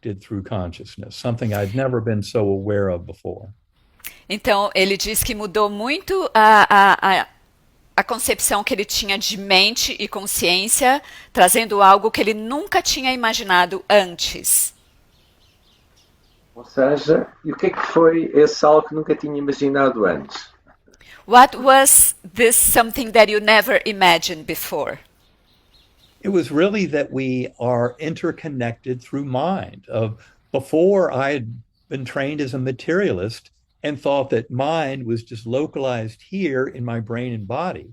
interconnected through consciousness, something I'd never been so aware of before. Então, ele diz que mudou muito a concepção que ele tinha de mente e consciência, trazendo algo que ele nunca tinha imaginado antes. Ou seja, e o que é que foi esse algo que nunca tinha imaginado antes? What was this something that you never imagined before? It was really that we are interconnected through mind. Before, I had been trained as a materialist and thought that mind was just localized here in my brain and body.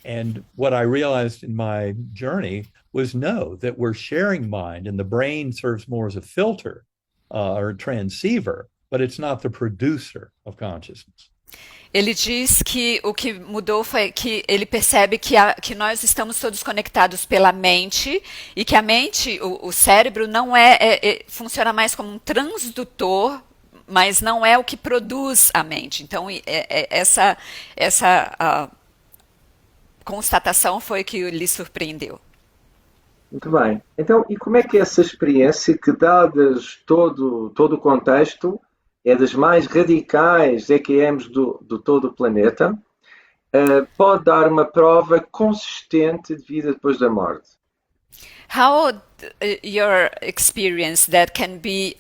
And what I realized in my journey was no, that we're sharing mind, and the brain serves more as a filter or a transceiver, but it's not the producer of consciousness. Ele diz que o que mudou foi que ele percebe que nós estamos todos conectados pela mente e que a mente, o cérebro, não funciona mais como um transdutor, mas não é o que produz a mente. Então, essa constatação foi que lhe surpreendeu. Muito bem. Então, e como é que essa experiência, que dadas todo o contexto, é das mais radicais EQMs do todo o planeta, pode dar uma prova consistente de vida depois da morte? How your experience that can be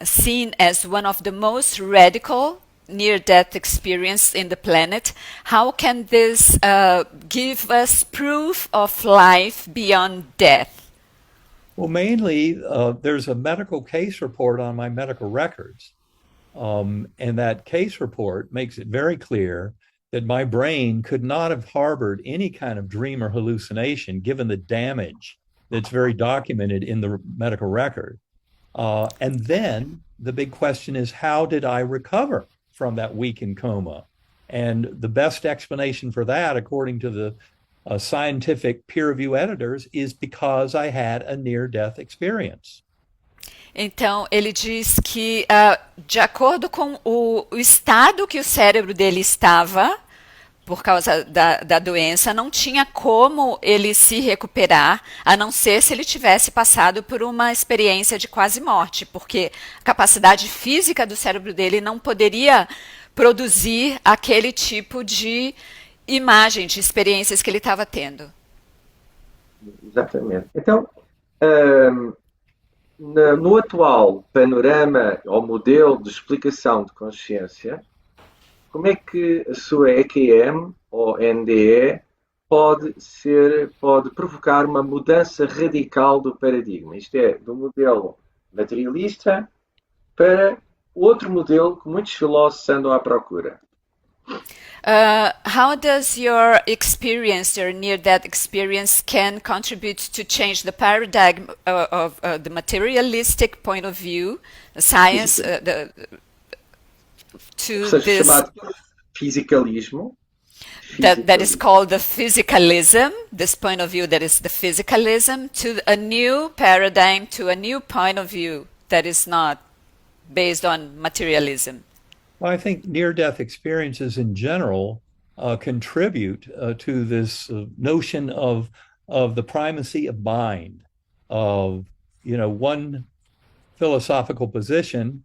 seen as one of the most radical near-death experience in the planet, how can this give us proof of life beyond death? Well, mainly, there's a medical case report on my medical records. And that case report makes it very clear that my brain could not have harbored any kind of dream or hallucination given the damage that's very documented in the medical record. And then the big question is, how did I recover from that weakened coma? And the best explanation for that, according to the scientific peer review editors, is because I had a near-death experience. Então, ele diz que, de acordo com o estado que o cérebro dele estava, por causa da doença, não tinha como ele se recuperar, a não ser se ele tivesse passado por uma experiência de quase morte, porque a capacidade física do cérebro dele não poderia produzir aquele tipo de imagem, de experiências que ele estava tendo. Exatamente. Então, no atual panorama ou modelo de explicação de consciência, como é que a sua EQM ou NDE pode provocar uma mudança radical do paradigma? Isto é, do modelo materialista para outro modelo que muitos filósofos andam à procura. How does your experience, your near-death experience, can contribute to change the paradigm of the materialistic point of view, the science, to this chamado fisicalismo? that is called the physicalism, this point of view that is the physicalism, to a new paradigm, to a new point of view that is not based on materialism? Well, I think near-death experiences in general contribute to this notion of the primacy of mind. One philosophical position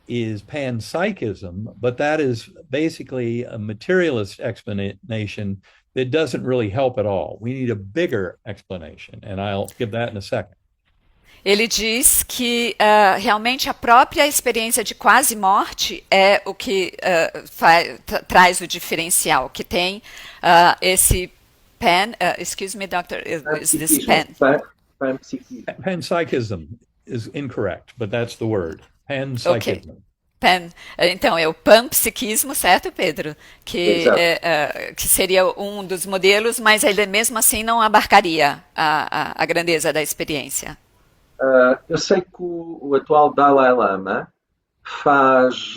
is panpsychism, but that is basically a materialist explanation that doesn't really help at all. We need a bigger explanation, and I'll give that in a second. Ele diz que realmente a própria experiência de quase morte é o que traz o diferencial, que tem esse excuse me, doctor, is this Panpsychism is incorrect, but that's the word. Panpsychism. Okay. Então, é o panpsiquismo, certo, Pedro? Que seria um dos modelos, mas ele mesmo assim não abarcaria a grandeza da experiência. Eu sei que o atual Dalai Lama faz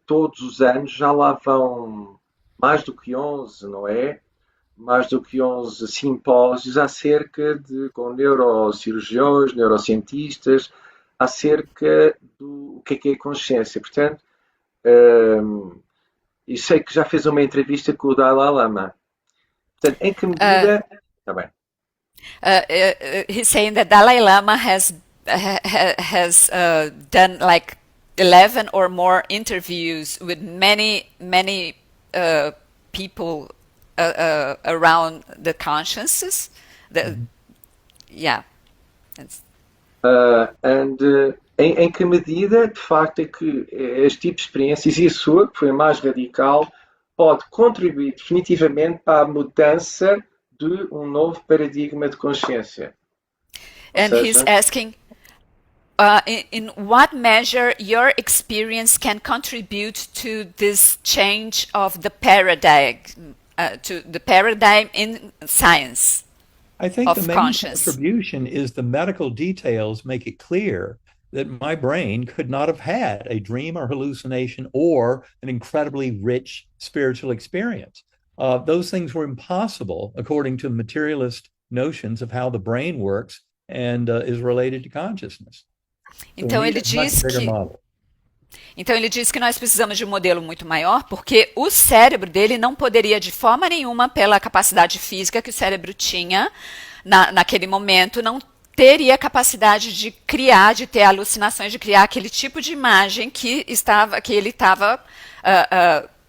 todos os anos, já lá vão mais do que 11, não é? Mais do que 11 simpósios com neurocirurgiões, neurocientistas, acerca do que é consciência. Portanto, e sei que já fez uma entrevista com o Dalai Lama. Portanto, em que medida... Está bem. He's saying that Dalai Lama has has done like 11 or more interviews with many people around the consciences. Yeah. Em que medida, de facto, é que este tipo de experiências e a sua, que foi a mais radical, pode contribuir definitivamente para a mudança de um novo paradigma de consciência? And he's asking, in what measure your experience can contribute to this change of the paradigm, to the paradigm in science? I think the main contribution is the medical details make it clear that my brain could not have had a dream or hallucination or an incredibly rich spiritual experience. Those things were impossible according to materialist notions of how the brain works and is related to consciousness. Então ele diz que nós precisamos de um modelo muito maior, porque o cérebro dele não poderia de forma nenhuma, pela capacidade física que o cérebro tinha naquele momento, não teria capacidade de criar, de ter alucinações, de criar aquele tipo de imagem que ele estava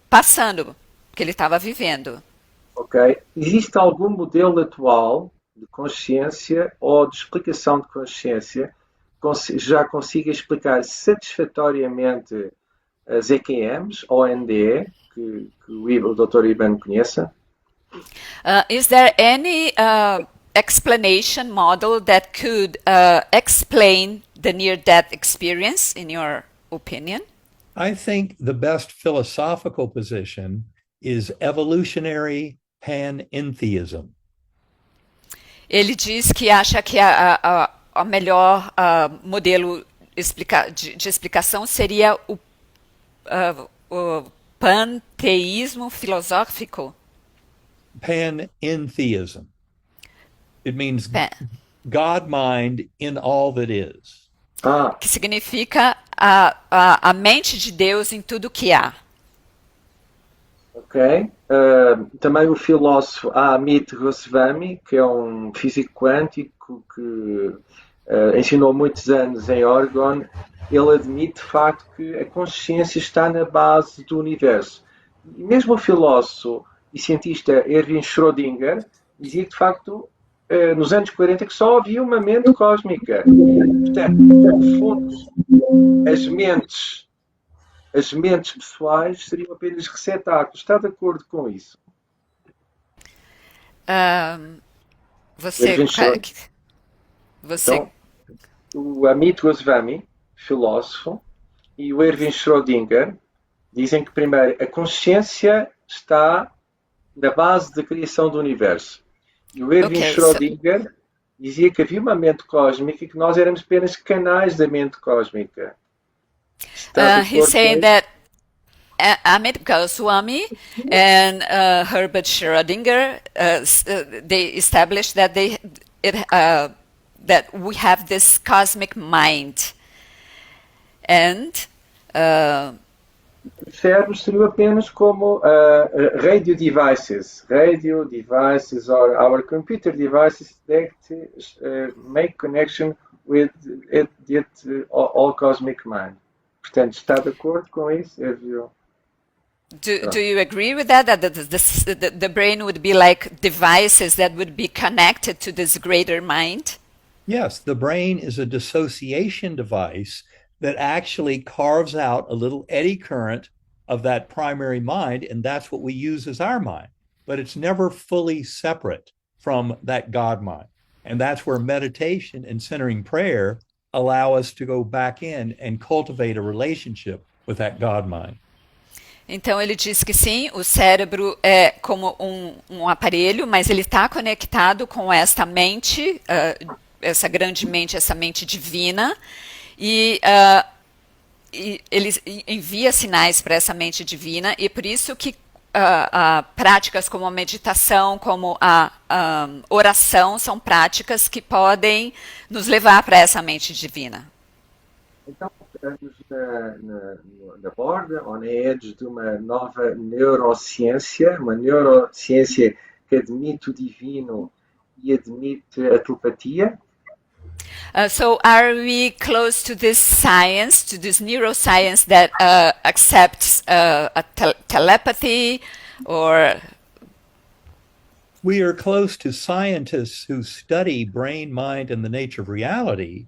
passando, que ele estava vivendo. Ok. Existe algum modelo atual de consciência ou de explicação de consciência já consiga explicar satisfatoriamente as EQMs ou NDE, que o Dr. Iban conheça? Is there any explanation model that could explain the near-death experience, in your opinion? I think the best philosophical position is evolutionary panentheism. Ele diz que acha que a melhor modelo de explicação seria o panteísmo filosófico. Panentheism. It means God mind in all that is. Que significa a mente de Deus em tudo que há. Ok. Também o filósofo Amit Goswami, que é um físico quântico que ensinou muitos anos em Oregon, ele admite de facto que a consciência está na base do universo. E mesmo o filósofo e cientista Erwin Schrödinger dizia que de facto nos anos 40 que só havia uma mente cósmica. Portanto, no fundo, as mentes pessoais seriam apenas receptáculos. Está de acordo com isso? Então, o Amit Goswami, filósofo, e o Erwin Schrödinger dizem que, primeiro, a consciência está na base da criação do universo. E o Erwin Schrödinger dizia que havia uma mente cósmica e que nós éramos apenas canais da mente cósmica. He's saying that Amit Goswami and Herbert Schrödinger they established that that we have this cosmic mind, and cérebros seriam apenas como radio devices or our computer devices that make connection with all cosmic mind. Portanto, está de acordo com isso? Do you agree with that? That the brain would be like devices that would be connected to this greater mind? Yes, the brain is a dissociation device that actually carves out a little eddy current of that primary mind, and that's what we use as our mind. But it's never fully separate from that God mind. And that's where meditation and centering prayer allow us to go back in and cultivate a relationship with that God mind. Então ele diz que sim, o cérebro é como um aparelho, mas ele está conectado com esta mente, essa grande mente, essa mente divina, e ele envia sinais para essa mente divina, e por isso que práticas como a meditação, como a oração, são práticas que podem nos levar para essa mente divina. Então, estamos na borda ou na edge de uma nova neurociência, uma neurociência que admite o divino e admite a telepatia? So are we close to this science, to this neuroscience that accepts telepathy, or We are close to scientists who study brain, mind, and the nature of reality,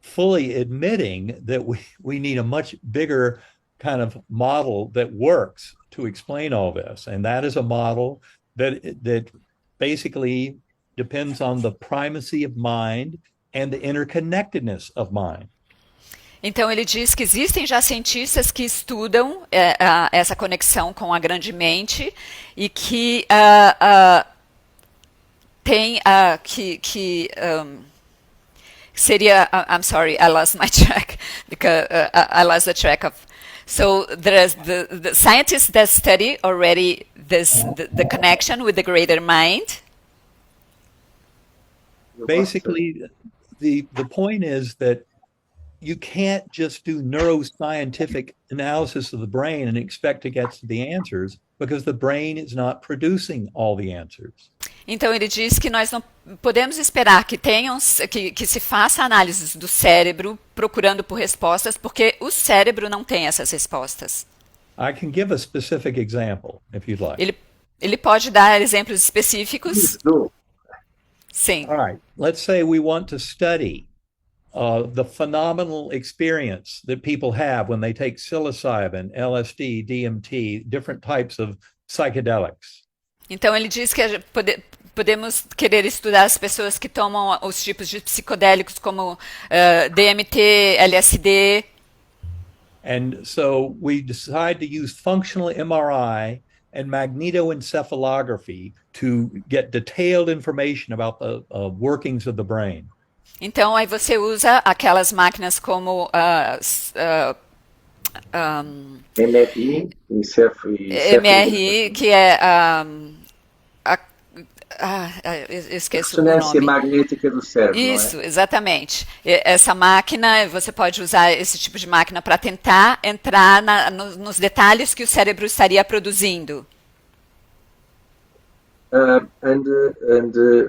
fully admitting that we need a much bigger kind of model that works to explain all this. And that is a model that basically depends on the primacy of mind and the interconnectedness of mind. Então ele diz que existem já cientistas que estudam essa conexão com a grande mente e que tem seria I'm sorry, I lost my track because I lost the track of. So there's the scientists that study already the connection with the greater mind. Basically, the point is that you can't just do neuroscientific analysis of the brain and expect to get to the answers because the brain is not producing all the answers. Então ele diz que nós não podemos esperar que que se faça análises do cérebro procurando por respostas, porque o cérebro não tem essas respostas. I can give a specific example if you'd like. Ele pode dar exemplos específicos? Sim. All right. Let's say we want to study the phenomenal experience that people have when they take psilocybin, LSD, DMT, different types of psychedelics. Então ele diz que podemos querer estudar as pessoas que tomam os tipos de psicodélicos como DMT, LSD. And so we decide to use functional MRI and magnetoencephalography to get detailed information about the workings of the brain. Então aí você usa aquelas máquinas como MRI, MRI, que é eu esqueço o nome. Ressonância magnética do cérebro. Isso, não é? Exatamente. Essa máquina, você pode usar esse tipo de máquina para tentar entrar nos detalhes que o cérebro estaria produzindo. And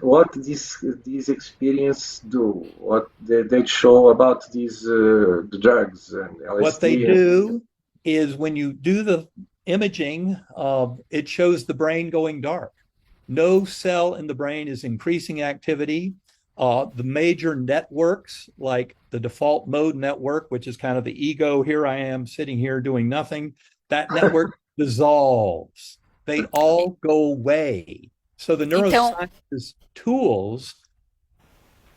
what these experiences do? What they show about these the drugs and LSD? What they do is when you do the imaging, it shows the brain going dark. No cell in the brain is increasing activity. The major networks, like the default mode network, which is kind of the ego, here I am sitting here doing nothing, that network dissolves. They all go away. So the neuroscience tools,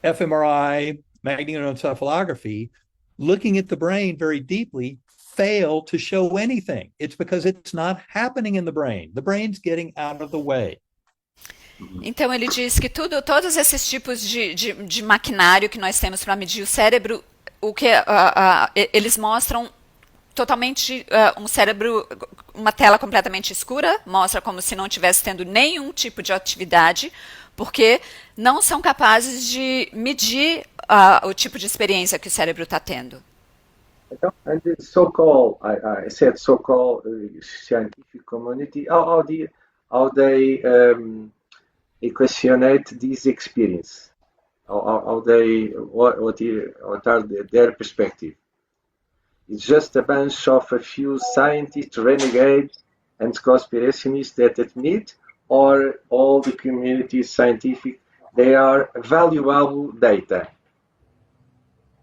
fMRI, magnetoencephalography, looking at the brain very deeply, fail to show anything. It's because it's not happening in the brain. The brain's getting out of the way. Então ele diz que todos esses tipos de maquinário que nós temos para medir o cérebro, eles mostram totalmente um cérebro, uma tela completamente escura, mostra como se não estivesse tendo nenhum tipo de atividade, porque não são capazes de medir o tipo de experiência que o cérebro está tendo. And the so-called, I said so-called scientific community, how they equationate this experience? What are their perspective? It's just a bunch of a few scientists, renegades, and conspiracionists that admit, or all the community scientific, they are valuable data.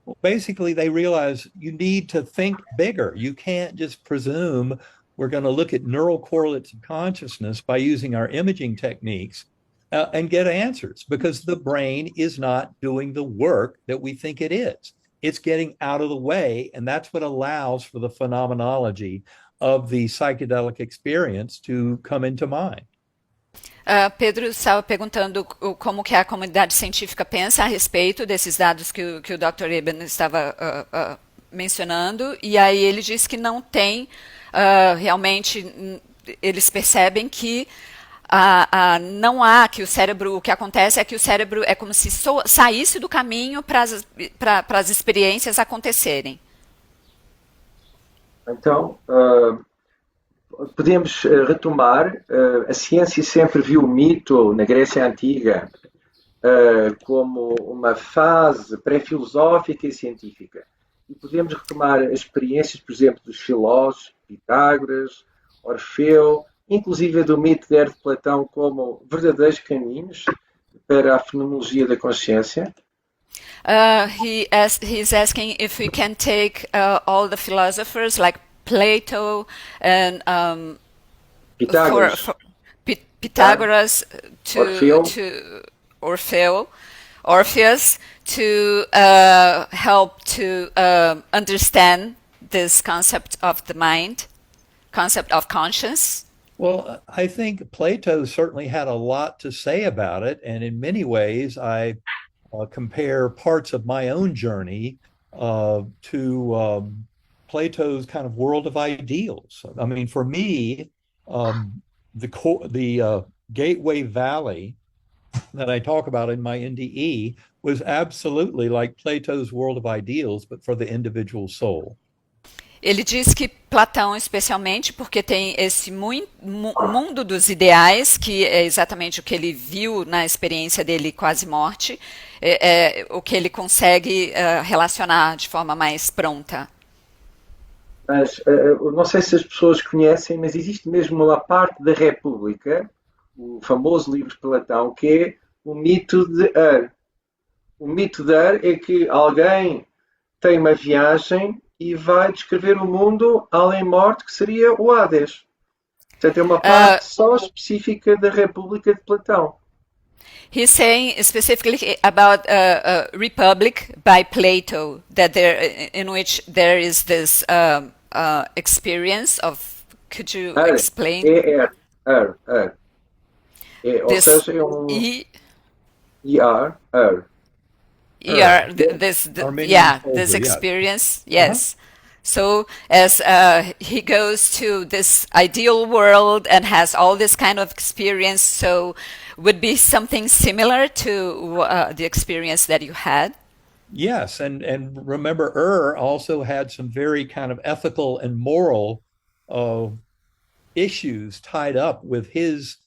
Well, basically, they realize you need to think bigger. You can't just presume we're going to look at neural correlates of consciousness by using our imaging techniques and get answers, because the brain is not doing the work that we think it is. It's getting out of the way, and that's what allows for the phenomenology of the psychedelic experience to come into mind. Pedro estava perguntando como que a comunidade científica pensa a respeito desses dados que o Dr. Eben estava mencionando, e aí ele disse que não tem, realmente, eles percebem que não há, que o cérebro, o que acontece é que o cérebro é como se saísse do caminho para as experiências acontecerem. Então, podemos retomar, a ciência sempre viu o mito na Grécia Antiga como uma fase pré-filosófica e científica. E podemos retomar as experiências, por exemplo, dos filósofos, Pitágoras, Orfeu, inclusive do mito de Ér de Platão, como verdadeiros caminhos para a fenomenologia da consciência. He's asking if we can take all the philosophers like Plato and Pitágoras, Pythagoras Orfeu, to Orpheus to help to understand this concept of the mind, concept of conscience. Well, I think Plato certainly had a lot to say about it, and in many ways, I compare parts of my own journey to Plato's kind of world of ideals. I mean, for me, the Gateway Valley that I talk about in my NDE was absolutely like Plato's world of ideals, but for the individual soul. Ele diz que Platão, especialmente, porque tem esse mundo dos ideais, que é exatamente o que ele viu na experiência dele quase morte, o que ele consegue relacionar de forma mais pronta. Mas não sei se as pessoas conhecem, mas existe mesmo uma parte da República, o famoso livro de Platão, que é o mito de Er. O mito de Er é que alguém tem uma viagem e vai descrever o mundo além morte, que seria o Hades. Portanto, é uma parte só específica da República de Platão. He's saying specifically about a republic by Plato, that in which there is this experience of. Could you explain? Ou seja, é um this experience, yes. So as he goes to this ideal world and has all this kind of experience, so would be something similar to the experience that you had? Yes, and remember, also had some very kind of ethical and moral issues tied up with his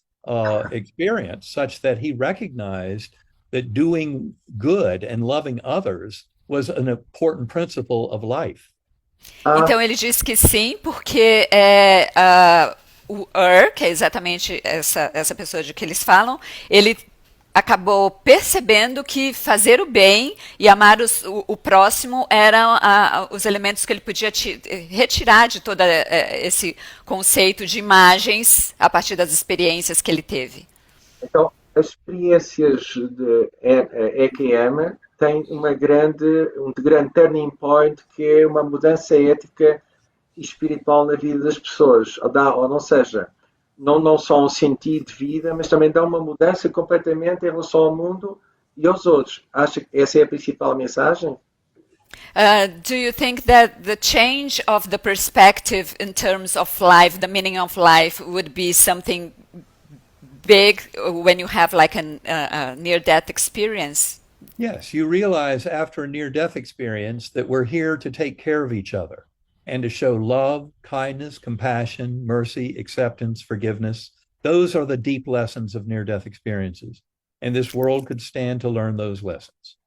experience, such that he recognized that doing good and loving others was an important principle of life. Então ele diz que sim, porque o que é exatamente essa pessoa de que eles falam, ele acabou percebendo que fazer o bem e amar o próximo eram os elementos que ele podia retirar de todo esse conceito de imagens a partir das experiências que ele teve. Então, as experiências de EQM têm um grande turning point, que é uma mudança ética e espiritual na vida das pessoas. Ou seja, não só um sentido de vida, mas também dá uma mudança completamente em relação ao mundo e aos outros. Acha que essa é a principal mensagem? Do you think that the change of the perspective in terms of life, the meaning of life, would be something big when you have like a near-death experience? Yes, you realize after a near-death experience that we're here to take care of each other and to show love, kindness, compassion, mercy, acceptance, forgiveness. Those are the deep lessons of near-death experiences. And this world could stand to learn those lessons.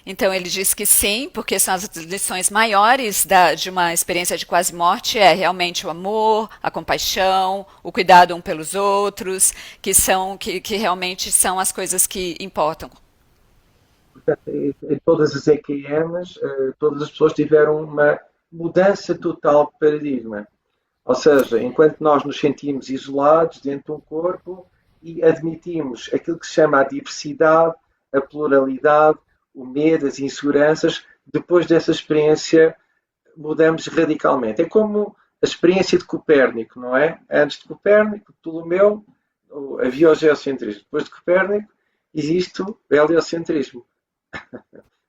Então ele diz que sim, porque são as lições maiores de uma experiência de quase morte, realmente o amor, a compaixão, o cuidado um pelos outros, que realmente são as coisas que importam. Portanto, em todas as EQMs, todas as pessoas tiveram uma mudança total de paradigma. Ou seja, enquanto nós nos sentimos isolados dentro de um corpo e admitimos aquilo que se chama a diversidade, a pluralidade, o medo, as inseguranças, depois dessa experiência mudamos radicalmente. É como a experiência de Copérnico, não é? Antes de Copérnico, Ptolomeu, havia o geocentrismo. Depois de Copérnico, existe o heliocentrismo.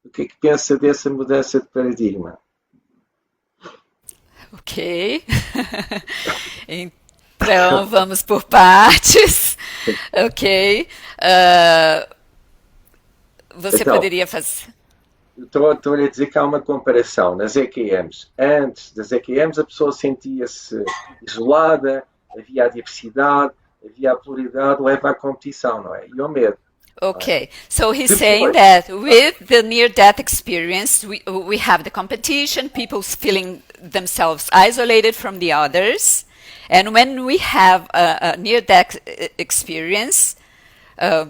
O que é que pensa dessa mudança de paradigma? Ok. Então, vamos por partes. Ok. Você poderia fazer... Estou-lhe a dizer que há uma comparação nas EQMs. Antes das EQMs, a pessoa sentia-se isolada, havia a diversidade, havia a pluralidade, leva à competição, não é? E ao medo. Okay, so he's Depois, saying that with the near-death experience, we have the competition, people feeling themselves isolated from the others, and when we have a near-death experience, uh,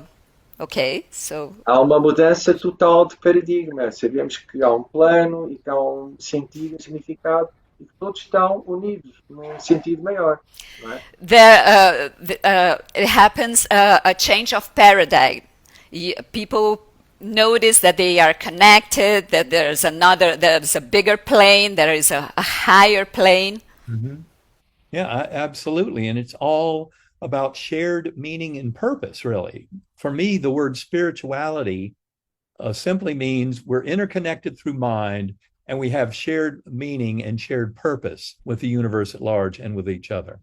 okay, so há uma mudança total de paradigma. Sabemos que há um plano e que há um sentido, um significado e que todos estão unidos num sentido maior, não é? it happens a change of paradigm. People notice that they are connected, that there's a bigger plane, there is a higher plane. Mhm. Yeah, absolutely. And it's all about shared meaning and purpose, really. For me, the word spirituality simply means we're interconnected through mind and we have shared meaning and shared purpose with the universe at large and with each other.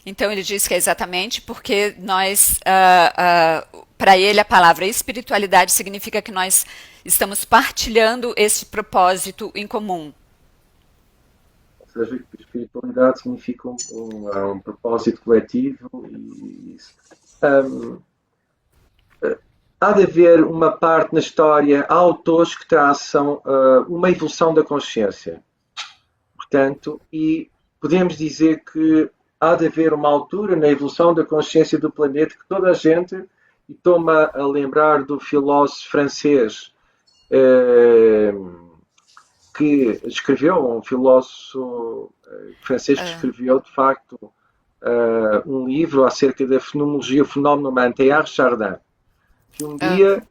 Então ele diz que é exatamente porque nós, para ele, a palavra espiritualidade significa que nós estamos partilhando esse propósito em comum. Ou seja, que espiritualidade significa um propósito coletivo e isso. Há de haver uma parte na história, há autores que traçam uma evolução da consciência. Portanto, e podemos dizer que há de haver uma altura na evolução da consciência do planeta que toda a gente, e estou-me a lembrar do filósofo francês que escreveu, um filósofo francês que escreveu, de facto, um livro acerca da fenomenologia, o fenómeno humano, Teilhard de Chardin, que um dia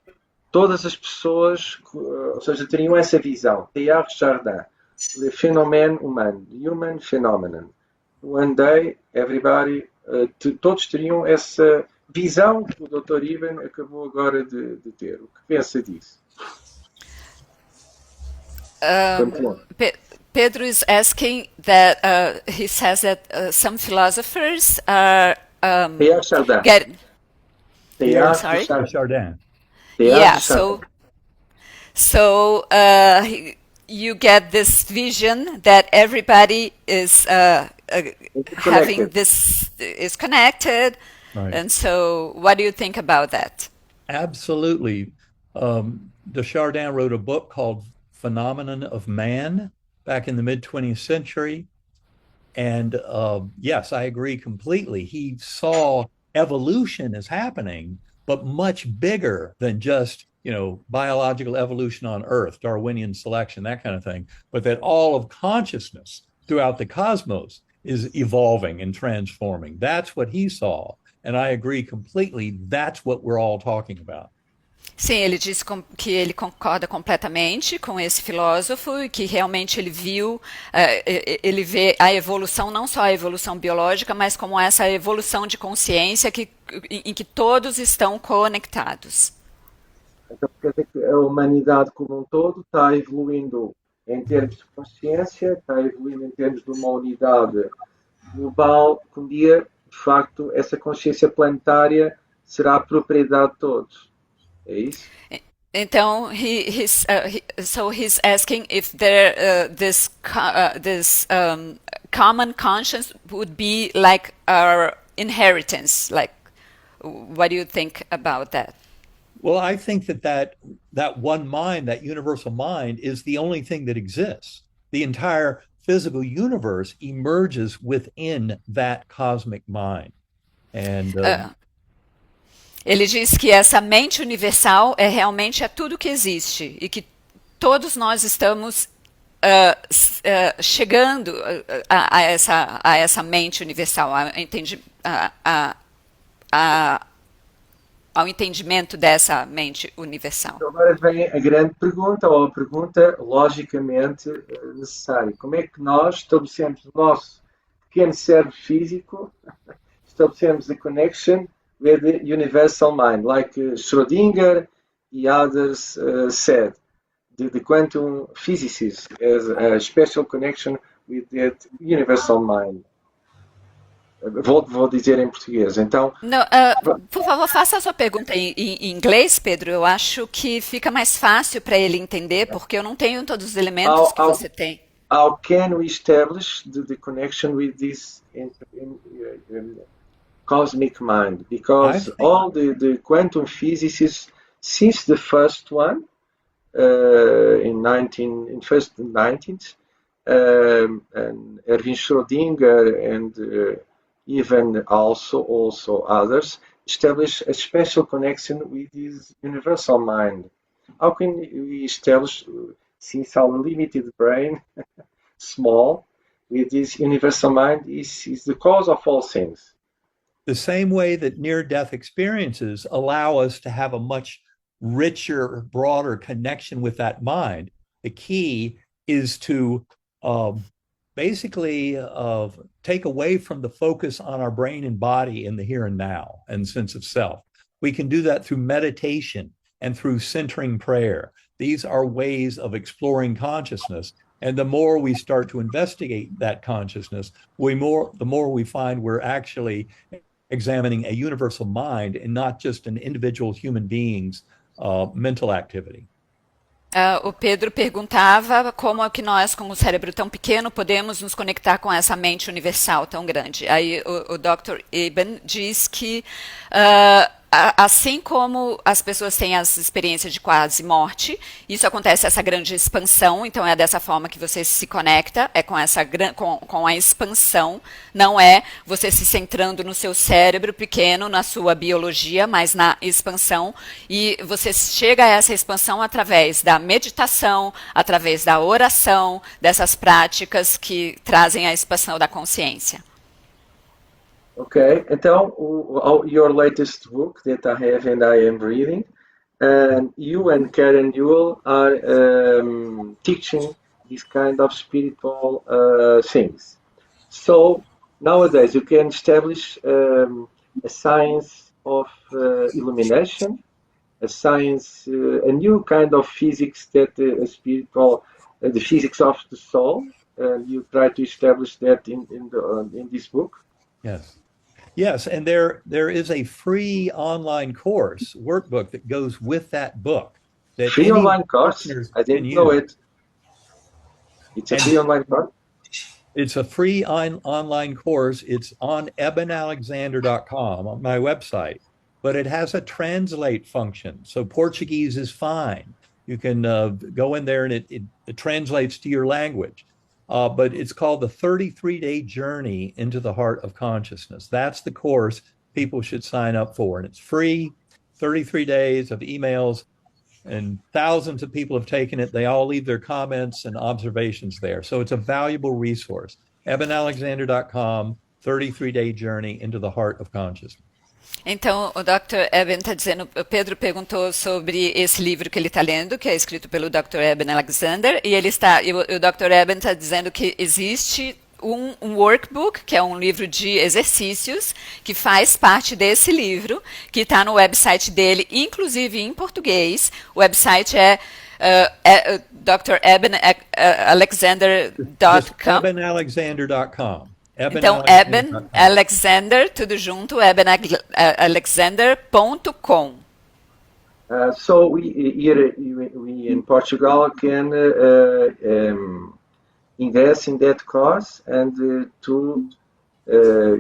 todas as pessoas, ou seja, teriam essa visão, Teilhard de Chardin, le phénomène humain, the human phenomenon. One day, everybody, todos teriam essa visão que o Dr. Ivan acabou agora de ter. O que pensa disso? Pedro is asking that he says that some philosophers are Teilhard Chardin. Sorry? Chardin. Yeah, so you get this vision that everybody is having this is connected, Right. and so what do you think about that? Absolutely. Desjardins wrote a book called Phenomenon of Man back in the mid-20th century. And yes, I agree completely. He saw evolution as happening, but much bigger than just, biological evolution on Earth, Darwinian selection, that kind of thing, but that all of consciousness throughout the cosmos is evolving and transforming. That's what he saw. And I agree completely. That's what we're all talking about. Sim, ele diz que ele concorda completamente com esse filósofo e que realmente ele ele vê a evolução, não só a evolução biológica, mas como essa evolução de consciência em que todos estão conectados. Então, quer dizer que a humanidade como um todo está evoluindo em termos de consciência, está evoluindo em termos de uma unidade global, que um dia, de facto, essa consciência planetária será a propriedade de todos. É isso? Então, he's asking if this common conscience would be like our inheritance. Like, what do you think about that? Well, I think that one mind, that universal mind, is the only thing that exists. The entire physical universe emerges within that cosmic mind. And ele diz que essa mente universal realmente tudo que existe e que todos nós estamos chegando a essa mente universal, ao entendimento dessa mente universal. Agora vem a grande pergunta, ou a pergunta logicamente necessária. Como é que nós estabelecemos o nosso pequeno cérebro físico, estabelecemos a connection with the universal mind, like Schrödinger and others said. The quantum physicist has a special connection with that universal mind. Vou dizer em português, então... Não, por favor, faça a sua pergunta em inglês, Pedro. Eu acho que fica mais fácil para ele entender, porque eu não tenho todos os elementos que você tem. How can we establish the connection with this cosmic mind, I because think all the quantum physicists, since the first one in first 19th, and Erwin Schrödinger and even also others establish a special connection with this universal mind. How can we establish, since our limited brain, small, with this universal mind is the cause of all things? the same way that near-death experiences allow us to have a much richer, broader connection with that mind, the key is to basically take away from the focus on our brain and body in the here and now and sense of self. We can do that through meditation and through centering prayer. These are ways of exploring consciousness. And the more we start to investigate that consciousness, the more we find we're actually examining a universal mind and not just an individual human being's mental activity. O Pedro perguntava como é que nós, com o cérebro tão pequeno, podemos nos conectar com essa mente universal tão grande. Aí o Dr. Eben diz que, assim como as pessoas têm as experiências de quase morte, isso acontece essa grande expansão, então é dessa forma que você se conecta, é com a expansão, não é você se centrando no seu cérebro pequeno, na sua biologia, mas na expansão, e você chega a essa expansão através da meditação, através da oração, dessas práticas que trazem a expansão da consciência. Okay, então, your latest book that I have and I am reading, you and Karen Newell are teaching these kind of spiritual things. So nowadays you can establish a science of illumination, a new kind of physics that the physics of the soul. You try to establish that in this book. Yes. Yes, and there is a free online course workbook that goes with that book that Free any online course? listeners I can didn't know use. it. It's a free online course? It's a free online course. It's on ebenalexander.com, on my website, but it has a translate function. So Portuguese is fine. You can go in there and it translates to your language. But it's called the 33-Day Journey into the Heart of Consciousness. That's the course people should sign up for. And it's free, 33 days of emails, and thousands of people have taken it. They all leave their comments and observations there. So it's a valuable resource. ebenalexander.com, 33-Day Journey into the Heart of Consciousness. Então, o Dr. Eben está dizendo, o Pedro perguntou sobre esse livro que ele está lendo, que é escrito pelo Dr. Eben Alexander, e o Dr. Eben está dizendo que existe um workbook, que é um livro de exercícios, que faz parte desse livro, que está no website dele, inclusive em português. O website é drebenalexander.com. ebenalexander.com. Então, Eben Alexander, tudo junto, ebenalexander.com. So we in Portugal can invest in that course and to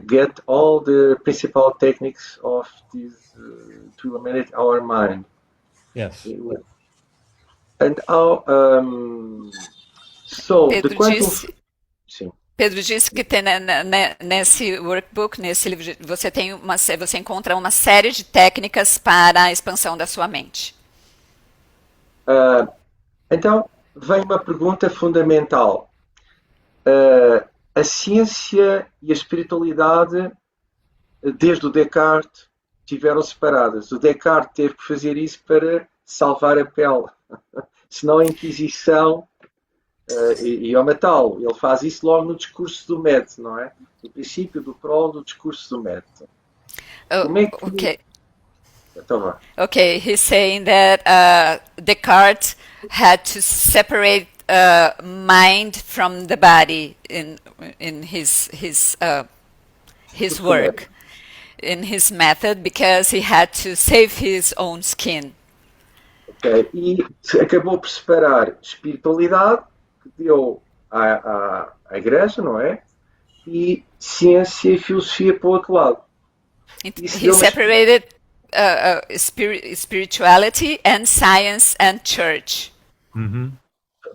get all the principal techniques of this to illuminate our mind. Yes. And how so Pedro the quantum. disse, Sim. Pedro disse que tem, nesse workbook, nesse livro, você encontra uma série de técnicas para a expansão da sua mente. Então, vem uma pergunta fundamental. A ciência e a espiritualidade, desde o Descartes, estiveram separadas. O Descartes teve que fazer isso para salvar a pele. Senão a Inquisição ia matá-lo. Ele faz isso logo no discurso do método, não é? No princípio do prólogo do discurso do método. Como é que... Okay. Então vá. Okay, he's saying that Descartes had to separate mind from the body in his work, in his method, because he had to save his own skin. Okay. E acabou por separar espiritualidade, que deu à Igreja, não é? E ciência e filosofia para o outro lado. Isso He deu uma separated spirituality and science and church. Mhm.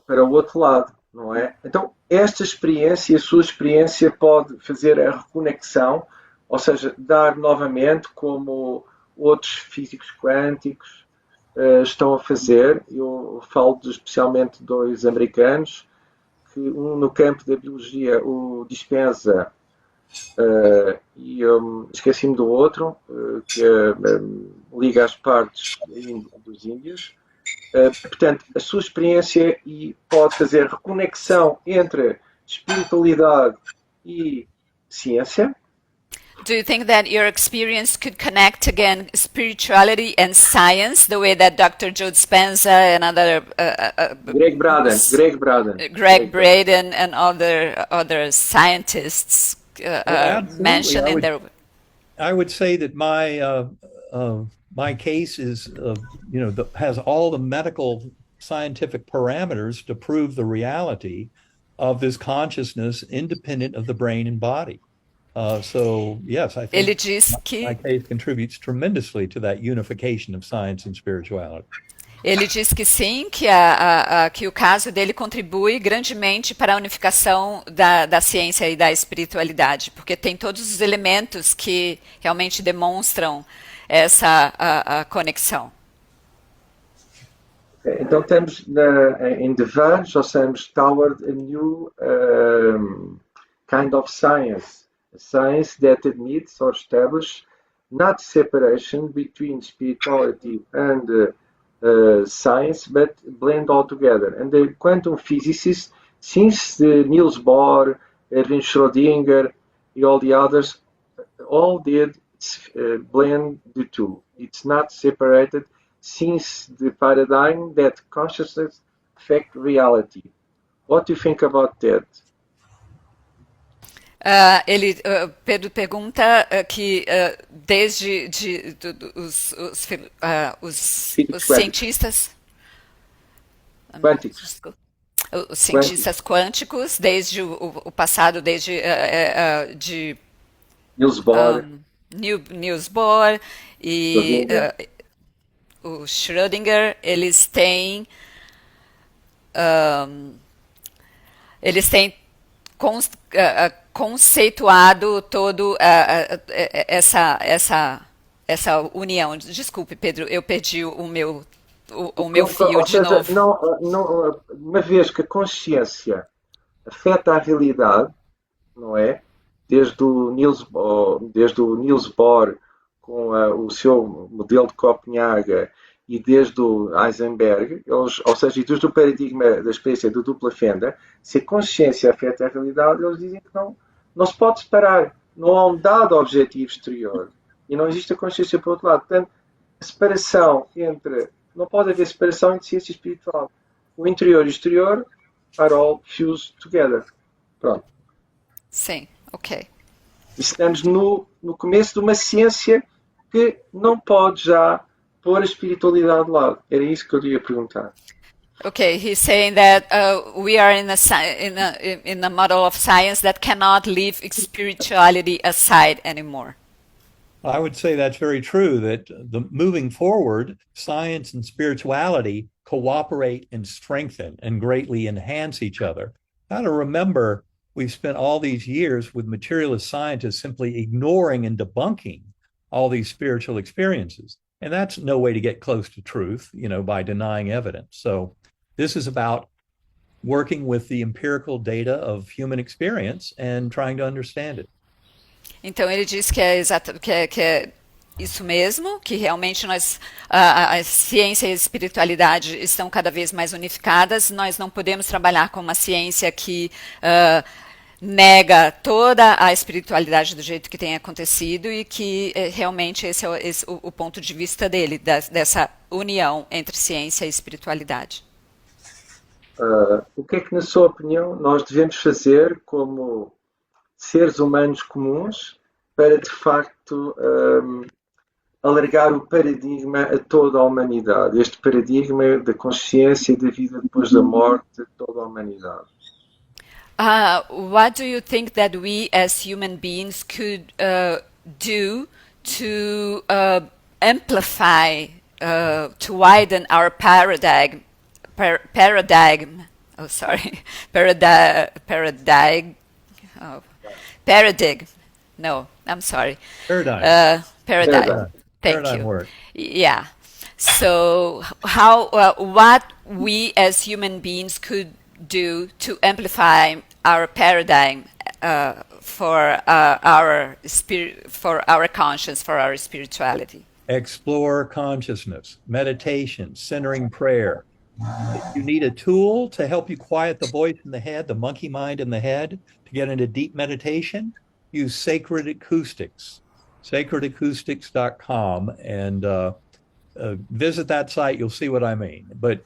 para o outro lado, não é? Então, esta experiência, a sua experiência pode fazer a reconexão, ou seja, dar novamente, como outros físicos quânticos estão a fazer. Eu falo especialmente de dois americanos, que um no campo da biologia, o Dispenza, e esqueci-me do outro, que liga as partes dos índios. Portanto, a sua experiência e pode fazer reconexão entre espiritualidade e ciência. Do you think that your experience could connect again spirituality and science the way that Dr. Joe Dispenza and other Greg Braden and other scientists Absolutely. mention in their I would say that my case is, has all the medical scientific parameters to prove the reality of this consciousness independent of the brain and body. So yes, I Ele think diz my que case contributes tremendously to that unification of science and spirituality. Ele diz que sim, que o caso dele contribui grandemente para a unificação da ciência e da espiritualidade, porque tem todos os elementos que realmente demonstram essa a conexão. Então estamos em Devane, já estamos toward a new kind of science, a science that admits or establishes not separation between spirituality and science, but blend all together. And the quantum physicists, since Niels Bohr, Erwin Schrödinger, and all the others, all did blend the two. It's not separated since the paradigm that consciousness affects reality. What do you think about that? Pedro pergunta que desde os cientistas quânticos, os cientistas quânticos, desde o passado, desde de Niels Bohr, Niels Bohr e o Schrödinger, eles têm conceituado todo essa união. Desculpe, Pedro, eu perdi o meu fio de novo. Não, uma vez que a consciência afeta a realidade, não é? Desde o Niels Bohr com o seu modelo de Copenhaga e desde o Heisenberg, ou seja, desde o paradigma da experiência do dupla fenda, se a consciência afeta a realidade, eles dizem que não se pode separar. Não há um dado objetivo exterior e não existe a consciência por outro lado. Portanto, a separação não pode haver separação entre ciência espiritual. O interior e o exterior are all fused together. Pronto. Sim, ok. Estamos no começo de uma ciência que não pode já pôr a espiritualidade de lado. Era isso que eu ia perguntar. Okay, he's saying that we are in a model of science that cannot leave spirituality aside anymore. I would say that's very true, that moving forward, science and spirituality cooperate and strengthen and greatly enhance each other. Got to remember, we've spent all these years with materialist scientists simply ignoring and debunking all these spiritual experiences. And that's no way to get close to truth, by denying evidence. So this is about working with the empirical data of human experience and trying to understand it. Então ele diz que é isso mesmo, que realmente a ciência e a espiritualidade estão cada vez mais unificadas. Nós não podemos trabalhar com uma ciência que nega toda a espiritualidade do jeito que tem acontecido e que realmente esse é o ponto de vista dele, dessa união entre ciência e espiritualidade. O que é que, na sua opinião, nós devemos fazer como seres humanos comuns para, de facto, alargar o paradigma a toda a humanidade, este paradigma da consciência e da vida depois da morte de toda a humanidade? What do you think that we as human beings could do to amplify, to widen our paradigm. Oh, sorry, paradigm. Oh, paradigm. No, I'm sorry. Paradigm. Paradigm. Thank Paradigm you. work. Yeah. So, how what we as human beings could do to amplify our paradigm for our spirit, for our conscience, for our spirituality. Explore consciousness, meditation, centering prayer. If you need a tool to help you quiet the voice in the head, the monkey mind in the head, to get into deep meditation, use Sacred Acoustics, sacredacoustics.com, and visit that site. You'll see what I mean. But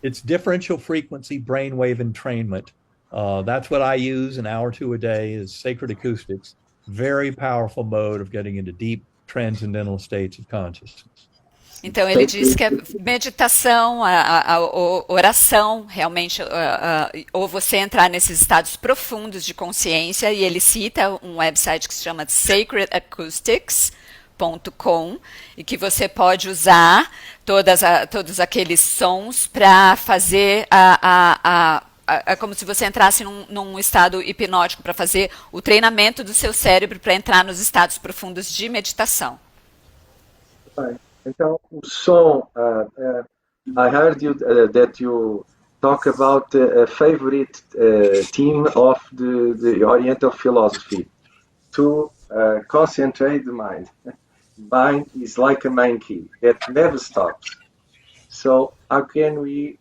it's differential frequency brainwave entrainment. That's what I use, an hour or two a day is Sacred Acoustics. Very powerful mode of getting into deep transcendental states of consciousness. Então, ele diz que a meditação, a oração, realmente, ou você entrar nesses estados profundos de consciência, e ele cita um website que se chama sacredacoustics.com, e que você pode usar todos aqueles sons para fazer é como se você entrasse num estado hipnótico, para fazer o treinamento do seu cérebro para entrar nos estados profundos de meditação. Então, o som, I heard you that you talk about a favorite theme of the Oriental philosophy, to concentrate the mind. Mind is like a monkey that never stops. So how can we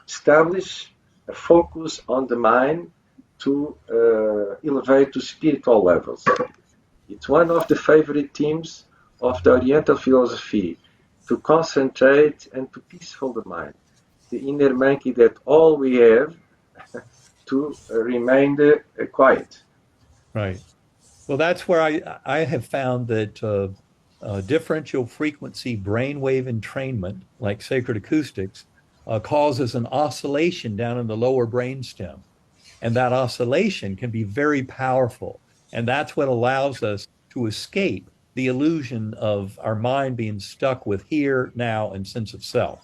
establish a focus on the mind to elevate to spiritual levels? It's one of the favorite themes of the Oriental philosophy, to concentrate and to peaceful the mind, the inner monkey that all we have to remain quiet. Right. Well, that's where I have found that differential frequency brainwave entrainment, like Sacred Acoustics, causes an oscillation down in the lower brainstem. And that oscillation can be very powerful. And that's what allows us to escape the illusion of our mind being stuck with here, now, and sense of self,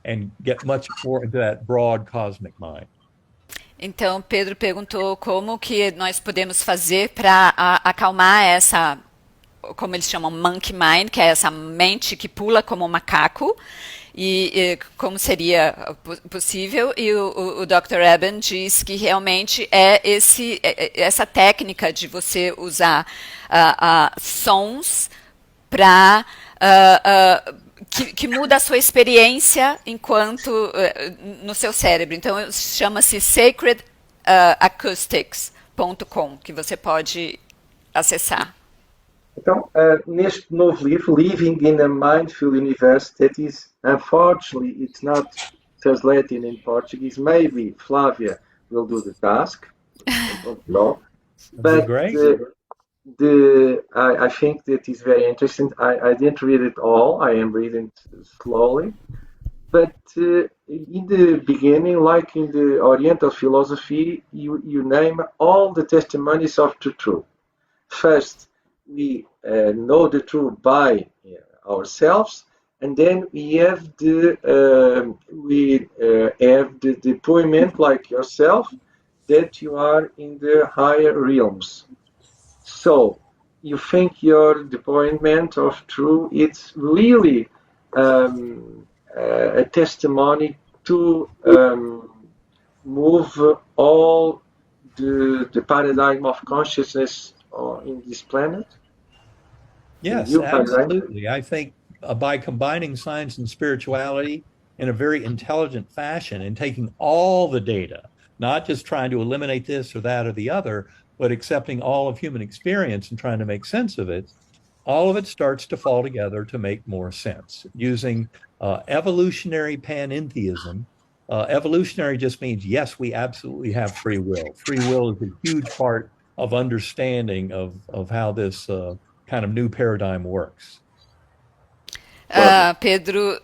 and get much more into that broad cosmic mind. Então, Pedro perguntou como que nós podemos fazer para acalmar essa, como eles chamam, monkey mind, que é essa mente que pula como um macaco, e como seria possível. E o Dr. Eben diz que realmente é essa técnica de você usar sons para que muda a sua experiência enquanto no seu cérebro. Então, chama-se sacredacoustics.com, que você pode acessar. Então, neste novo livro, Living in a Mindful Universe, that is, unfortunately, it's not translated in Portuguese. Maybe Flavia will do the task. No. But great. I think that is very interesting. I didn't read it all. I am reading it slowly. But in the beginning, like in the Oriental philosophy, you name all the testimonies of the truth. First, we know the truth by ourselves, and then we have the deployment, like yourself, that you are in the higher realms. So you think your deployment of truth it's really a testimony to move all the paradigm of consciousness in this planet? Yes, absolutely. I think by combining science and spirituality in a very intelligent fashion and taking all the data, not just trying to eliminate this or that or the other, but accepting all of human experience and trying to make sense of it, all of it starts to fall together to make more sense. Using evolutionary panentheism, evolutionary just means, yes, we absolutely have free will. Free will is a huge part of understanding of how this kind of new paradigm works. Pedro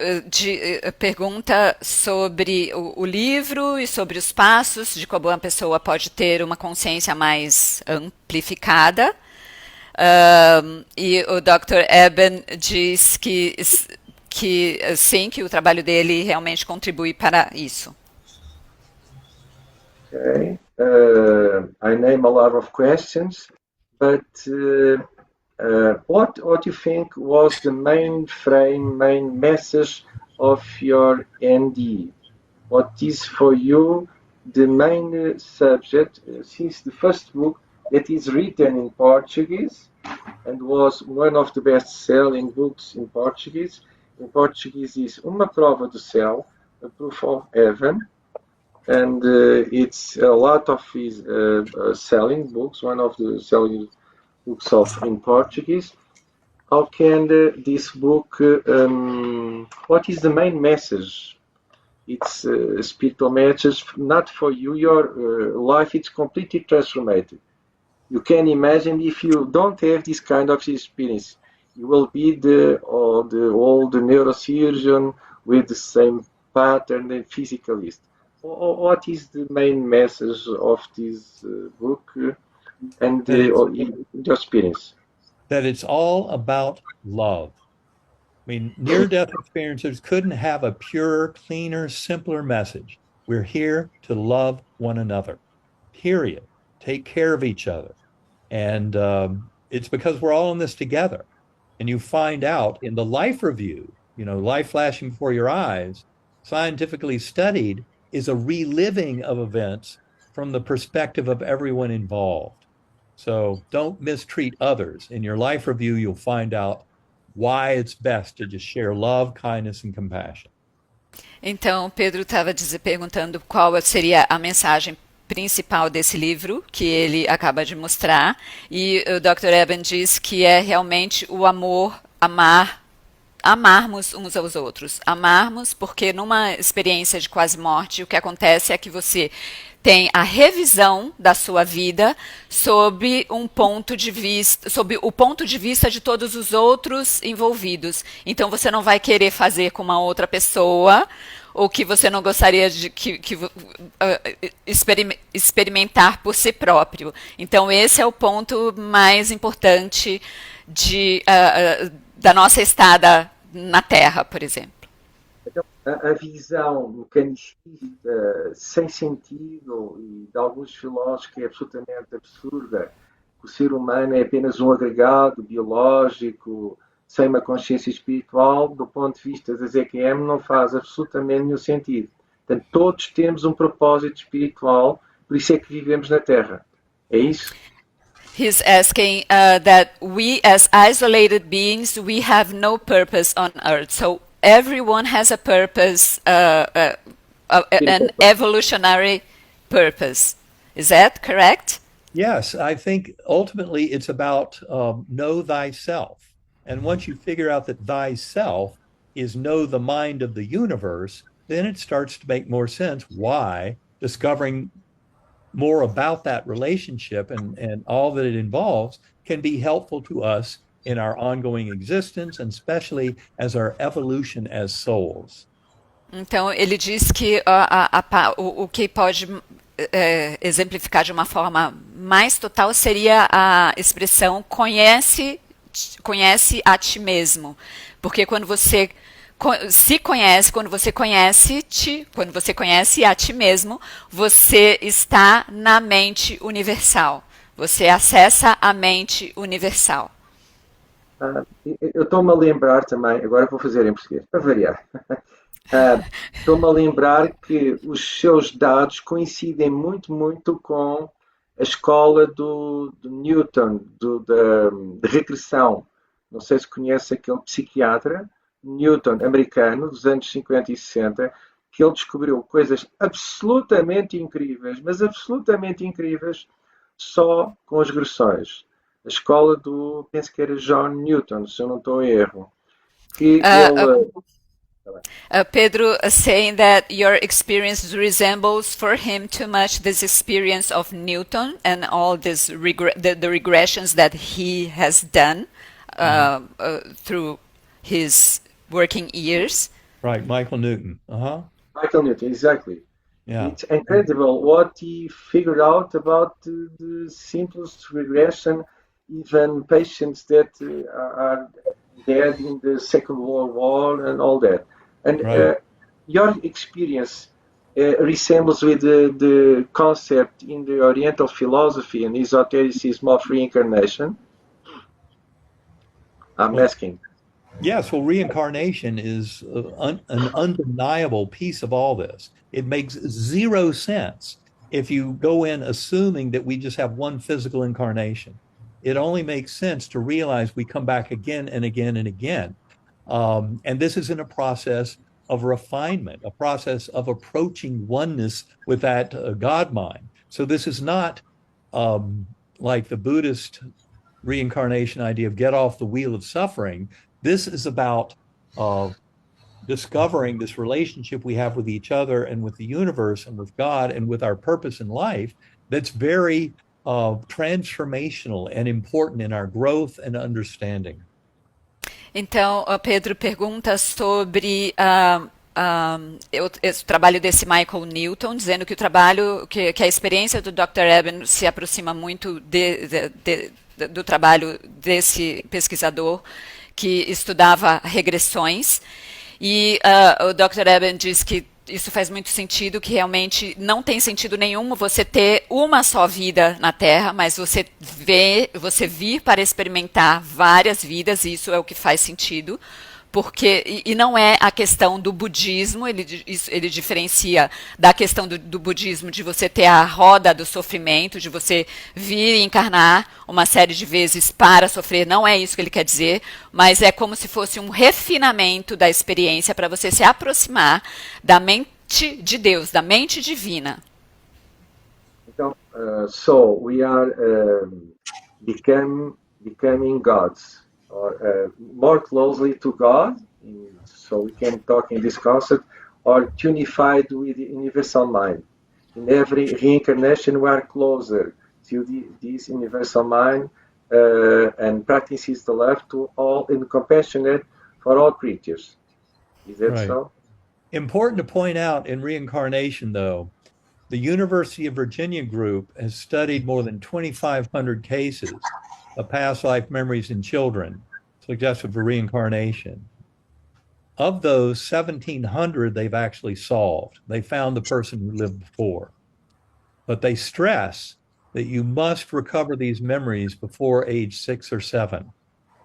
pergunta sobre o livro e sobre os passos de como uma pessoa pode ter uma consciência mais amplificada. E o Dr. Eben diz que sim, que o trabalho dele realmente contribui para isso. Okay. I name a lot of questions, but what do you think was the main frame, main message of your ND? What is for you the main subject since the first book that is written in Portuguese and was one of the best-selling books in Portuguese? In Portuguese is Uma Prova do Céu, a Proof of Heaven, and it's a lot of his selling books, one of the selling books in Portuguese. How can this book, what is the main message? It's a spiritual message, not for you, your life is completely transformed. You can imagine if you don't have this kind of experience, you will be the old neurosurgeon with the same pattern and physicalist. What is the main message of this book and your experience? That it's all about love. I mean, near-death experiencers couldn't have a purer, cleaner, simpler message. We're here to love one another, period. Take care of each other. And it's because we're all in this together. And you find out in the life review, life flashing before your eyes, scientifically studied, is a reliving of events from the perspective of everyone involved. So don't mistreat others. In your life review, you'll find out why it's best to just share love, kindness, and compassion. Então, Pedro estava perguntando qual seria a mensagem principal desse livro que ele acaba de mostrar, e o Dr. Eben diz que é realmente o amor, amarmos uns aos outros. Amarmos porque numa experiência de quase morte, o que acontece é que você tem a revisão da sua vida sob o ponto de vista de todos os outros envolvidos. Então você não vai querer fazer com uma outra pessoa o que você não gostaria de experimentar por si próprio. Então esse é o ponto mais importante da nossa estada na Terra, por exemplo. A visão mecanicista sem sentido e de alguns filósofos que é absolutamente absurda, que o ser humano é apenas um agregado biológico sem uma consciência espiritual, do ponto de vista da ZQM não faz absolutamente nenhum sentido. Portanto, todos temos um propósito espiritual, por isso é que vivemos na Terra. É isso? He's asking that we as isolated beings, we have no purpose on Earth. So everyone has a purpose, an evolutionary purpose. Is that correct? Yes, I think ultimately it's about know thyself. And once you figure out that thyself is know the mind of the universe, then it starts to make more sense why discovering more about that relationship and all that it involves can be helpful to us in our ongoing existence, and especially as our evolution as souls. Então, ele diz que o que pode exemplificar de uma forma mais total seria a expressão conhece a ti mesmo. Porque quando você se conhece, quando você conhece a ti mesmo, você está na mente universal. Você acessa a mente universal. Eu estou-me a lembrar também, agora vou fazer em português, para variar. Estou-me a lembrar que os seus dados coincidem muito com a escola do Newton, de regressão. Não sei se conhece aquele psiquiatra, Newton, americano, dos anos 50 e 60, que ele descobriu coisas absolutamente incríveis, mas absolutamente incríveis, só com as regressões. A escola penso que era John Newton, se eu não estou em erro. Que ele... Pedro saying that your experience resembles for him too much this experience of Newton and all this the regressions that he has done through his working years. Right, Michael Newton. Uh-huh. Michael Newton, exactly. Yeah. It's incredible what he figured out about the simplest regression, even patients that are dead in the Second World War and all that. And Right. your experience resembles with the concept in the Oriental philosophy and esotericism of reincarnation. I'm Well, asking. yes, well, reincarnation is an undeniable piece of all this. It makes zero sense if you go in assuming that we just have one physical incarnation. It only makes sense to realize we come back again and again and again. And this is in a process of refinement, a process of approaching oneness with that God mind. So this is not um, like the Buddhist reincarnation idea of get off the wheel of suffering. This is about uh, discovering this relationship we have with each other and with the universe and with God and with our purpose in life that's very transformational and important in our growth and understanding. Então, Pedro pergunta sobre o trabalho desse Michael Newton, dizendo que o trabalho, que a experiência do Dr. Eben se aproxima muito do trabalho desse pesquisador que estudava regressões. E o Dr. Eben diz que isso faz muito sentido, que realmente não tem sentido nenhum você ter uma só vida na Terra, mas você vir para experimentar várias vidas, e isso é o que faz sentido. Porque, e não é a questão do budismo, ele diferencia da questão do budismo de você ter a roda do sofrimento, de você vir e encarnar uma série de vezes para sofrer, não é isso que ele quer dizer, mas é como se fosse um refinamento da experiência para você se aproximar da mente de Deus, da mente divina. Então, so we are becoming gods. Or more closely to God, so we can talk in this concept, or unified with the universal mind. In every reincarnation, we are closer to this universal mind and practices the love to all and compassionate for all creatures. Is that Right. so? Important to point out in reincarnation, though, the University of Virginia group has studied more than 2,500 cases of past life memories in children suggestive of reincarnation. Of those, 1,700 they've actually solved. They found the person who lived before. But they stress that you must recover these memories before age 6 or 7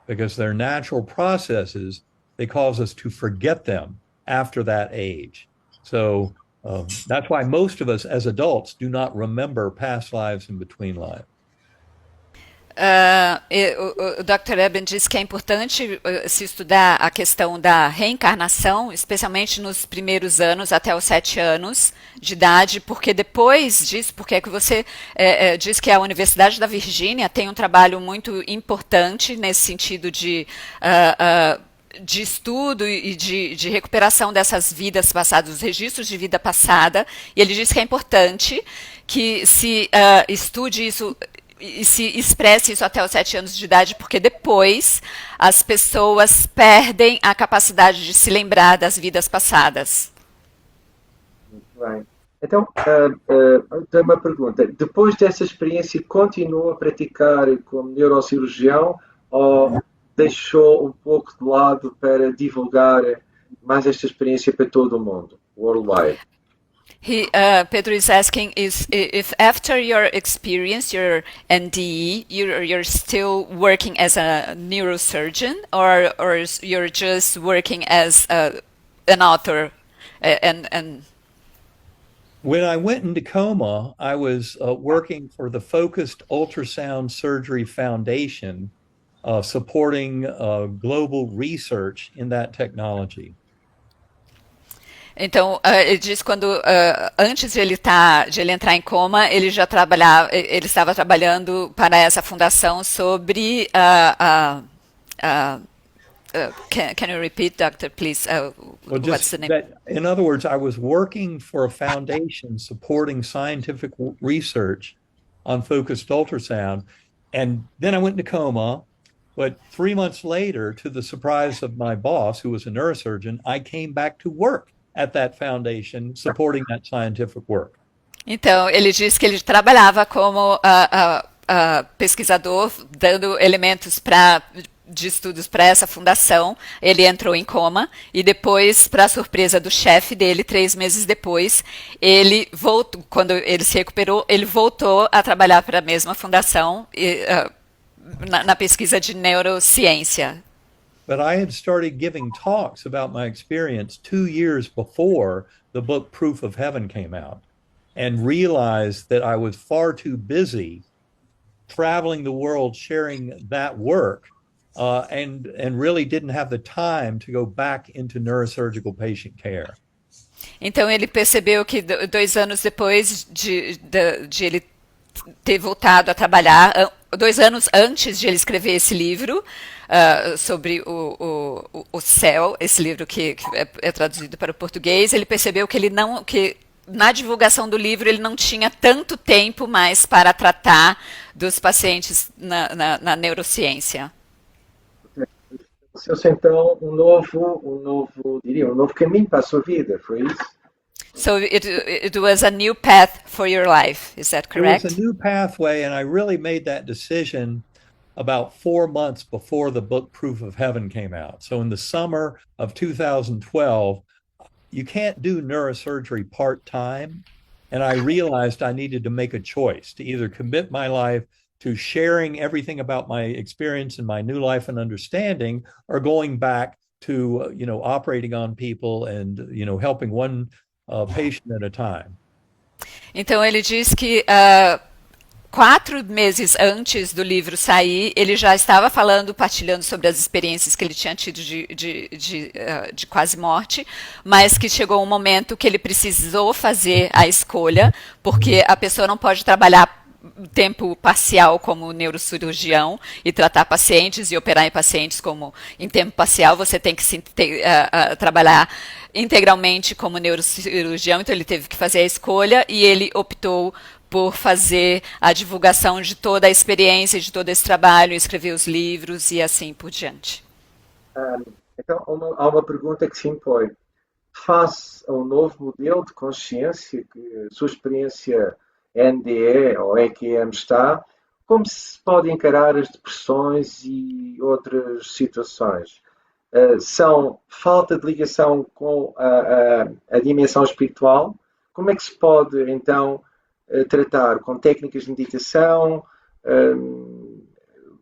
because they're natural processes. They cause us to forget them after that age. So that's why most of us as adults do not remember past lives and between lives. O Dr. Eben diz que é importante se estudar a questão da reencarnação, especialmente nos primeiros anos, até os 7 anos de idade, porque depois disso, porque é que você diz que a Universidade da Virgínia tem um trabalho muito importante nesse sentido de estudo e de recuperação dessas vidas passadas, dos registros de vida passada, e ele diz que é importante que se estude isso e se expresse isso até os 7 anos de idade, porque depois as pessoas perdem a capacidade de se lembrar das vidas passadas. Bem. Então, tenho uma pergunta. Depois dessa experiência, continuou a praticar como neurocirurgião ou deixou um pouco de lado para divulgar mais esta experiência para todo o mundo, worldwide? Pedro is asking if after your experience, your NDE, you're still working as a neurosurgeon, or you're just working as an author, and When I went into coma, I was working for the Focused Ultrasound Surgery Foundation, supporting global research in that technology. Então, ele diz quando antes de ele entrar em coma, ele estava trabalhando para essa fundação sobre can you repeat, doctor, please? What's the name? In other words, I was working for a foundation supporting scientific research on focused ultrasound, and then I went into coma. But 3 months later, to the surprise of my boss, who was a neurosurgeon, I came back to work at that foundation supporting that scientific work. Então, ele diz que ele trabalhava como pesquisador, dando elementos de estudos para essa fundação. Ele entrou em coma e depois, para a surpresa do chefe dele, 3 meses depois, ele voltou. Quando ele se recuperou, ele voltou a trabalhar para a mesma fundação na pesquisa de neurociência. But I had started giving talks about my experience 2 years before the book Proof of Heaven came out, and realized that I was far too busy traveling the world sharing that work, and really didn't have the time to go back into neurosurgical patient care. Então ele percebeu que 2 anos depois de ele ter voltado a trabalhar, 2 anos antes de ele escrever esse livro sobre o céu, esse livro que é traduzido para o português, ele percebeu que que na divulgação do livro ele não tinha tanto tempo mais para tratar dos pacientes na neurociência. Esse então um novo caminho para a sua vida, foi isso? So it was a new path for your life, is that correct? It was a new pathway, and I really made that decision about 4 months before the book Proof of Heaven came out. So in the summer of 2012, you can't do neurosurgery part-time, and I realized I needed to make a choice to either commit my life to sharing everything about my experience and my new life and understanding, or going back to operating on people and helping one patient at a time. Então ele diz que 4 meses antes do livro sair, ele já estava partilhando sobre as experiências que ele tinha tido de quase morte, mas que chegou um momento que ele precisou fazer a escolha, porque a pessoa não pode trabalhar tempo parcial como neurocirurgião e tratar pacientes e operar em pacientes como em tempo parcial. Você tem que trabalhar integralmente como neurocirurgião, então ele teve que fazer a escolha e ele optou por fazer a divulgação de toda a experiência, de todo esse trabalho, escrever os livros e assim por diante. Então, há uma pergunta que se impõe. Face a um novo modelo de consciência que a sua experiência NDE ou EQM está, como se pode encarar as depressões e outras situações? São falta de ligação com a dimensão espiritual? Como é que se pode, então, tratar com técnicas de meditação?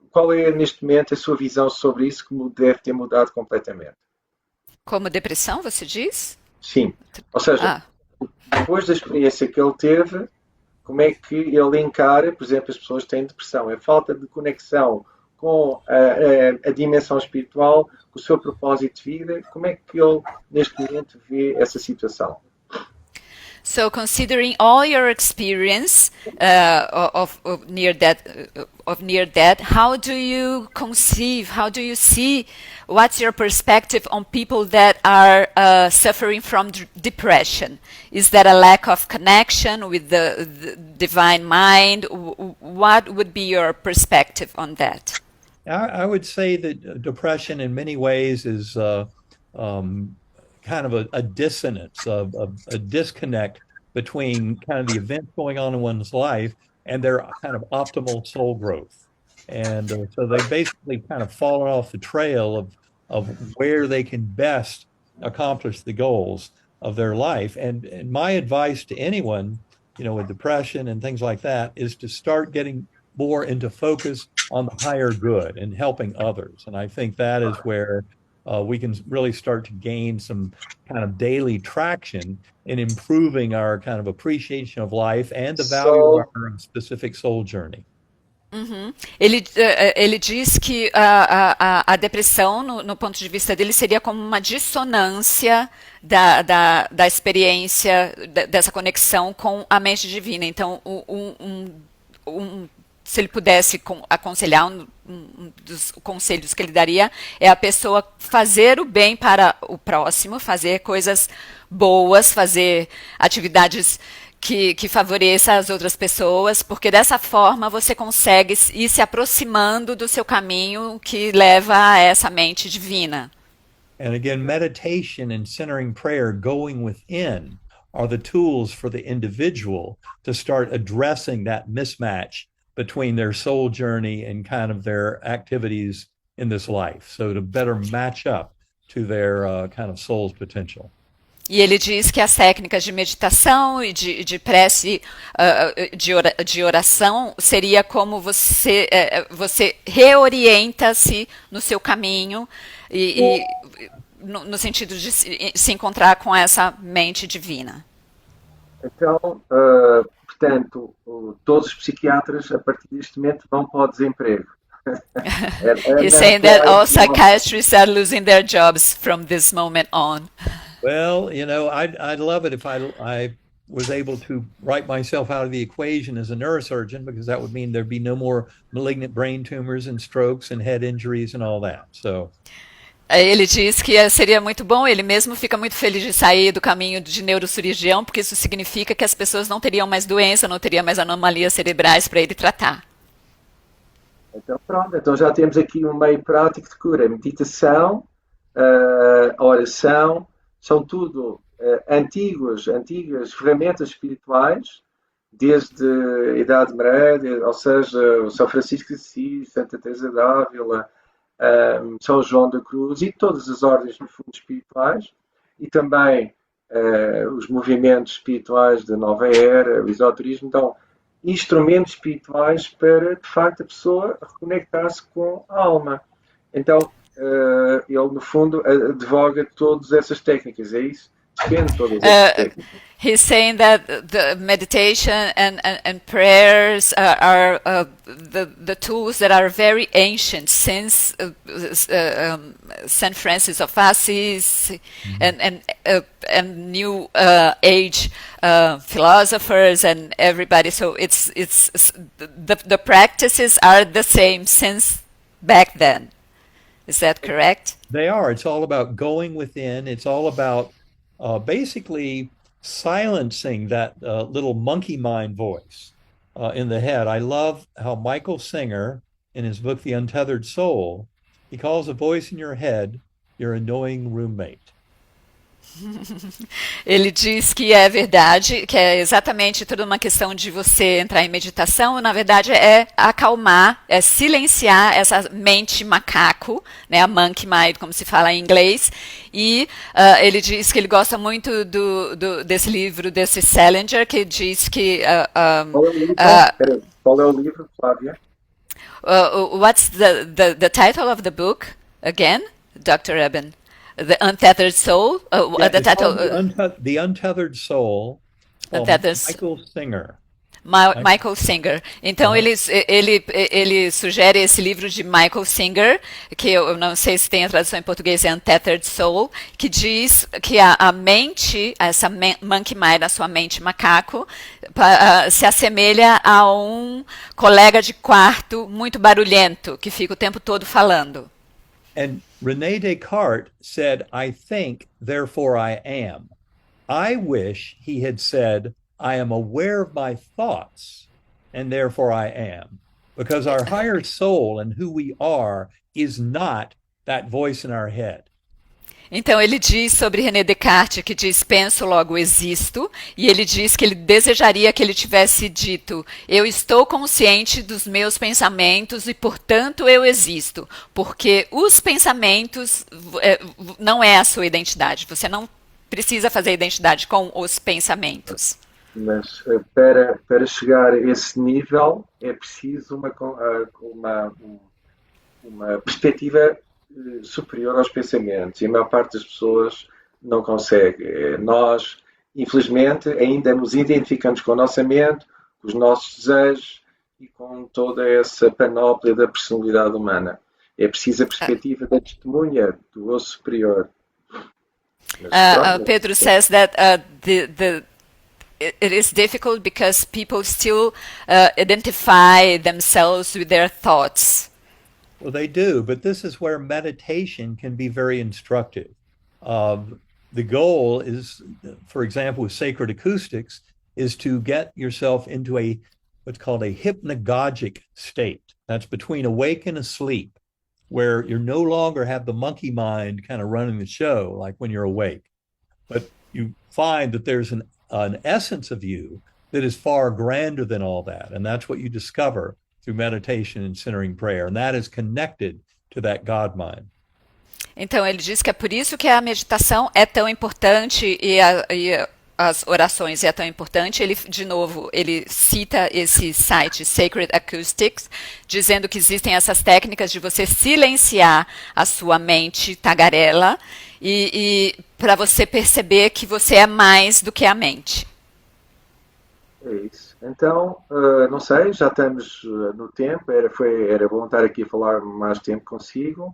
Qual é, neste momento, a sua visão sobre isso, que deve ter mudado completamente? Como depressão, você diz? Sim. Ou seja, depois da experiência que ele teve, como é que ele encara, por exemplo, as pessoas que têm depressão? É falta de conexão com a dimensão espiritual, com o seu propósito de vida? Como é que ele, neste momento, vê essa situação? So, considering all your experience of near death, how do you conceive? How do you see? What's your perspective on people that are suffering from depression? Is that a lack of connection with the divine mind? What would be your perspective on that? I would say that depression, in many ways, is kind of a dissonance, a disconnect between kind of the events going on in one's life and their kind of optimal soul growth. And so they've basically kind of fallen off the trail of where they can best accomplish the goals of their life. And my advice to anyone, with depression and things like that, is to start getting more into focus on the higher good and helping others. And I think that is where we can really start to gain some kind of daily traction in improving our kind of appreciation of life and the value of our specific soul journey. Uhum. Ele diz que a depressão, no ponto de vista dele, seria como uma dissonância da experiência, dessa conexão com a mente divina. Então, se ele pudesse aconselhar, um dos conselhos que ele daria é a pessoa fazer o bem para o próximo, fazer coisas boas, fazer atividades que favoreça as outras pessoas, porque dessa forma você consegue ir se aproximando do seu caminho que leva a essa mente divina. And again, meditation and centering prayer, going within, are the tools for the individual to start addressing that mismatch between their soul journey and kind of their activities in this life. So to better match up to their kind of soul's potential. E ele diz que as técnicas de meditação e de prece, de oração, seria como você reorienta-se no seu caminho e no sentido de se encontrar com essa mente divina. Então, portanto, todos os psiquiatras, a partir deste momento, vão para o desemprego. He's saying that all psychiatrists are losing their jobs from this moment on. Well, I'd love it if I was able to write myself out of the equation as a neurosurgeon, because that would mean there'd be no more malignant brain tumors and strokes and head injuries and all that. So. Ele diz que seria muito bom, ele mesmo fica muito feliz de sair do caminho de neurocirurgião, porque isso significa que as pessoas não teriam mais doença, não teriam mais anomalias cerebrais para ele tratar. Então pronto, então já temos aqui um meio prático de cura. A meditação, a oração, são tudo antigas ferramentas espirituais, desde a Idade Média, ou seja, o São Francisco de Assis, Santa Teresa de Ávila, São João da Cruz e todas as ordens, no fundo, espirituais, e também os movimentos espirituais da nova era, o esoterismo, então instrumentos espirituais para, de facto, a pessoa reconectar-se com a alma. Então, ele, no fundo, advoga todas essas técnicas, é isso? Defende todas essas técnicas. He's saying that the meditation and prayers are the tools that are very ancient since Saint Francis of Assisi and new age philosophers and everybody. So it's the practices are the same since back then. Is that correct? They are. It's all about going within. It's all about basically silencing that little monkey mind voice in the head. I love how Michael Singer, in his book The Untethered Soul, he calls a voice in your head your annoying roommate. Ele diz que é verdade, que é exatamente toda uma questão de você entrar em meditação, na verdade é acalmar, é silenciar essa mente macaco, né, a monkey mind, como se fala em inglês, e ele diz que ele gosta muito desse livro, desse Salinger, que diz que... Qual é o livro, Flávia? What's the title of the book again, Dr. Eben? The Untethered Soul? The title, The Untethered Soul, Michael Singer. Michael Singer. Então ele sugere esse livro de Michael Singer, que eu não sei se tem a tradução em português, é Untethered Soul, que diz que a mente, essa monkey mind, a sua mente macaco, se assemelha a um colega de quarto muito barulhento, que fica o tempo todo falando. And René Descartes said, I think, therefore I am. I wish he had said, I am aware of my thoughts, and therefore I am. Because our higher soul and who we are is not that voice in our head. Então ele diz sobre René Descartes que diz penso, logo existo, e ele diz que ele desejaria que ele tivesse dito eu estou consciente dos meus pensamentos e portanto eu existo, porque os pensamentos não é a sua identidade, você não precisa fazer identidade com os pensamentos. Mas para chegar a esse nível é preciso uma perspectiva superior aos pensamentos, e a maior parte das pessoas não consegue. Nós, infelizmente, ainda nos identificamos com a nossa mente, com os nossos desejos e com toda essa panóplia da personalidade humana. É preciso a perspectiva da testemunha do eu superior. Pedro says that it is difficult because people still identify themselves with their thoughts. Well, they do, but this is where meditation can be very instructive. The goal is, for example, with sacred acoustics, is to get yourself into what's called a hypnagogic state. That's between awake and asleep, where you no longer have the monkey mind kind of running the show like when you're awake, but you find that there's an essence of you that is far grander than all that. And that's what you discover through meditation and centering prayer. And that is connected to that God mind. Então ele diz que é por isso que a meditação é tão importante e as orações é tão importante. Ele, de novo, ele cita esse site Sacred Acoustics, dizendo que existem essas técnicas de você silenciar a sua mente tagarela e para você perceber que você é mais do que a mente. É isso. Então, não sei, já estamos no tempo, era bom estar aqui a falar mais tempo consigo,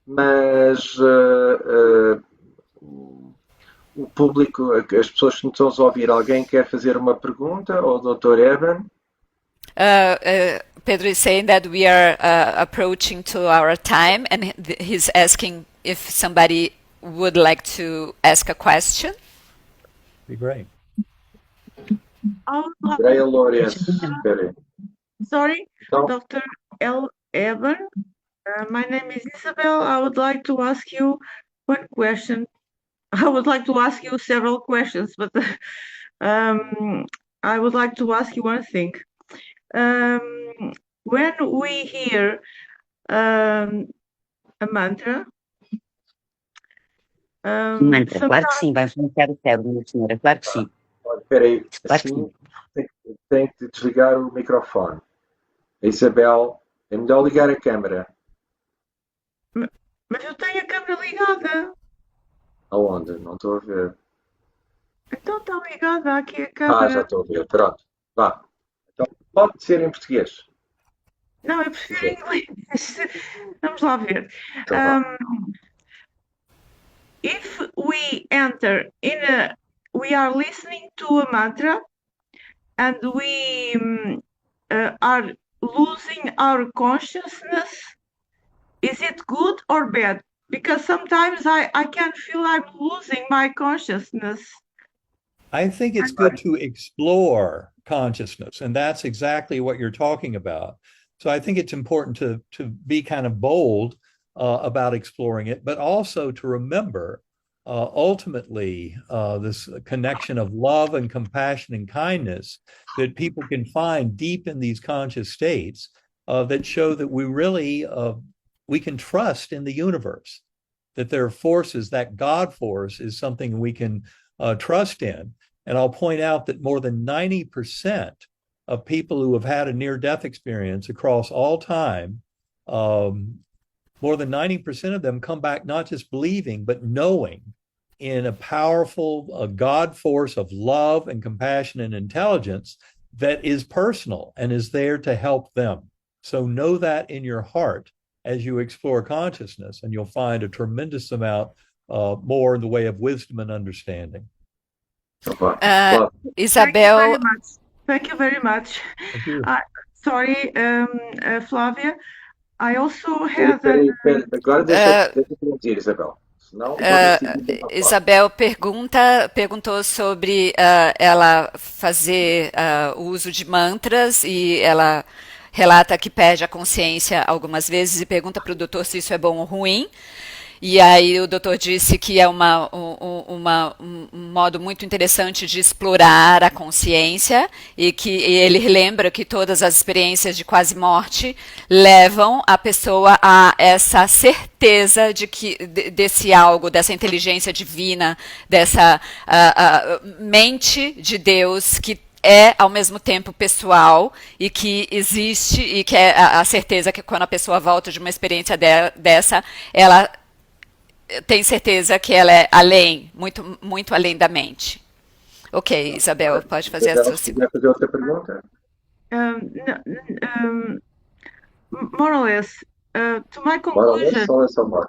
mas o público, as pessoas que nos estão a ouvir, alguém quer fazer uma pergunta ao Dr. Eben? Pedro is saying that we are approaching to our time, and he's asking if somebody would like to ask a question. Be great. Andrea Lourenço, espera aí. Sorry, Então, Dr. Eben. My name is Isabel. I would like to ask you one question. I would like to ask you several questions, but I would like to ask you one thing. When we hear a mantra, Mantra, claro que sim, vai influenciar o cérebro, minha senhora, claro que sim. espera aí, Claro que assim sim. tem que desligar o microfone. Isabel, é melhor ligar a câmera. mas eu tenho a câmera ligada. Aonde? Não estou a ver. Então está ligada aqui a Já câmera. estou a ver. Pronto. Vá. Então, pode ser em português. Não, eu prefiro em inglês. Vamos lá ver. Então, vá. If we enter we are listening to a mantra and we are losing our consciousness, is it good or bad? Because sometimes I can feel I'm losing my consciousness. I think it's good to explore consciousness, and that's exactly what you're talking about. So I think it's important to be kind of bold about exploring it, but also to remember ultimately this connection of love and compassion and kindness that people can find deep in these conscious states that show that we can trust in the universe, that there are forces, that God force is something we can trust in. And I'll point out that more than 90% of people who have had a near-death experience across all time, more than 90% of them come back not just believing, but knowing in a powerful God force of love and compassion and intelligence that is personal and is there to help them. So know that in your heart as you explore consciousness, and you'll find a tremendous amount more in the way of wisdom and understanding. Isabel. Thank you very much. Thank you. Sorry, Flávia. I also have Agora deixa eu dizer, Isabel. Senão, Isabel perguntou sobre ela fazer o uso de mantras, e ela relata que perde a consciência algumas vezes e pergunta para o doutor se isso é bom ou ruim. E aí o doutor disse que é um modo muito interessante de explorar a consciência, e que ele lembra que todas as experiências de quase morte levam a pessoa a essa certeza de que desse algo, dessa inteligência divina, dessa mente de Deus que é ao mesmo tempo pessoal e que existe, e que é a certeza que quando a pessoa volta de uma experiência dessa, ela tem certeza que ela é além, muito, muito além da mente. Ok, Isabel, pode fazer a sua segunda. fazer outra pergunta? More or less, to my Bora lá, conclusion, só essa more.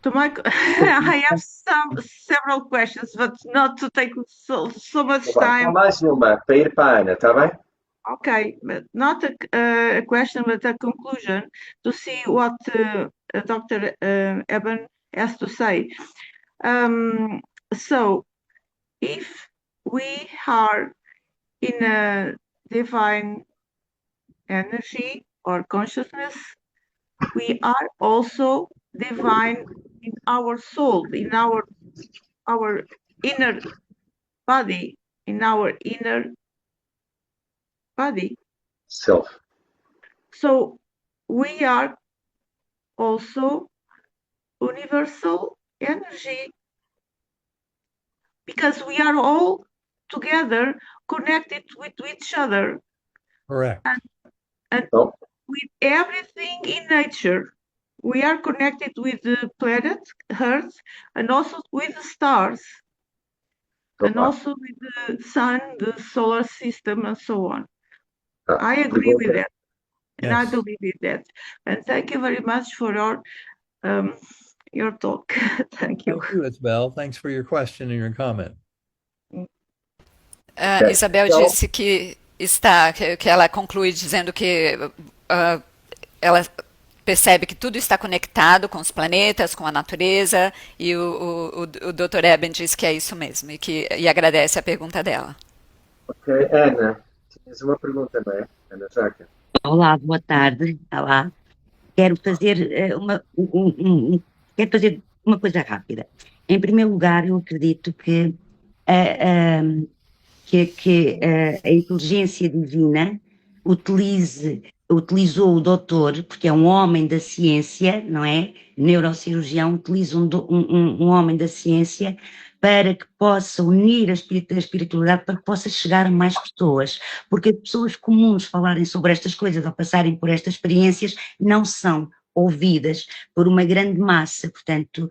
I have several questions, but not to take so much Só time. mais uma, para ir para a Ana, está bem? Okay, but not a question, but a conclusion to see what Dr. Eben has to say. So, if we are in a divine energy or consciousness. We are also divine in our soul, in our inner body, in our inner body. Self. So we are also universal energy because we are all together connected with each other Correct. and Então, with everything in nature. We are connected with the planet Earth and also with the stars and opa, also with the sun, the solar system, and so on. tá. I agree with Pergunta? that, and I Yes. believe in that. And thank you very much for your talk. Thank you. Thank you, Isabel. Thanks for your question and your comment. Isabel Então, disse que ela conclui dizendo que ela percebe que tudo está conectado com os planetas, com a natureza, e o Dr. Eben diz que é isso mesmo, e agradece a pergunta dela. ok. Ana, tinhas uma pergunta, não é? Ana Jaca. Olá, boa tarde. Olá. Quero fazer quero fazer uma coisa rápida. Em primeiro lugar, eu acredito que a, a inteligência divina utilizou o doutor, porque é um homem da ciência, não é? Neurocirurgião, utiliza um homem da ciência para que possa unir a espiritualidade, para que possa chegar a mais pessoas, porque as pessoas comuns falarem sobre estas coisas ou passarem por estas experiências não são ouvidas por uma grande massa, portanto,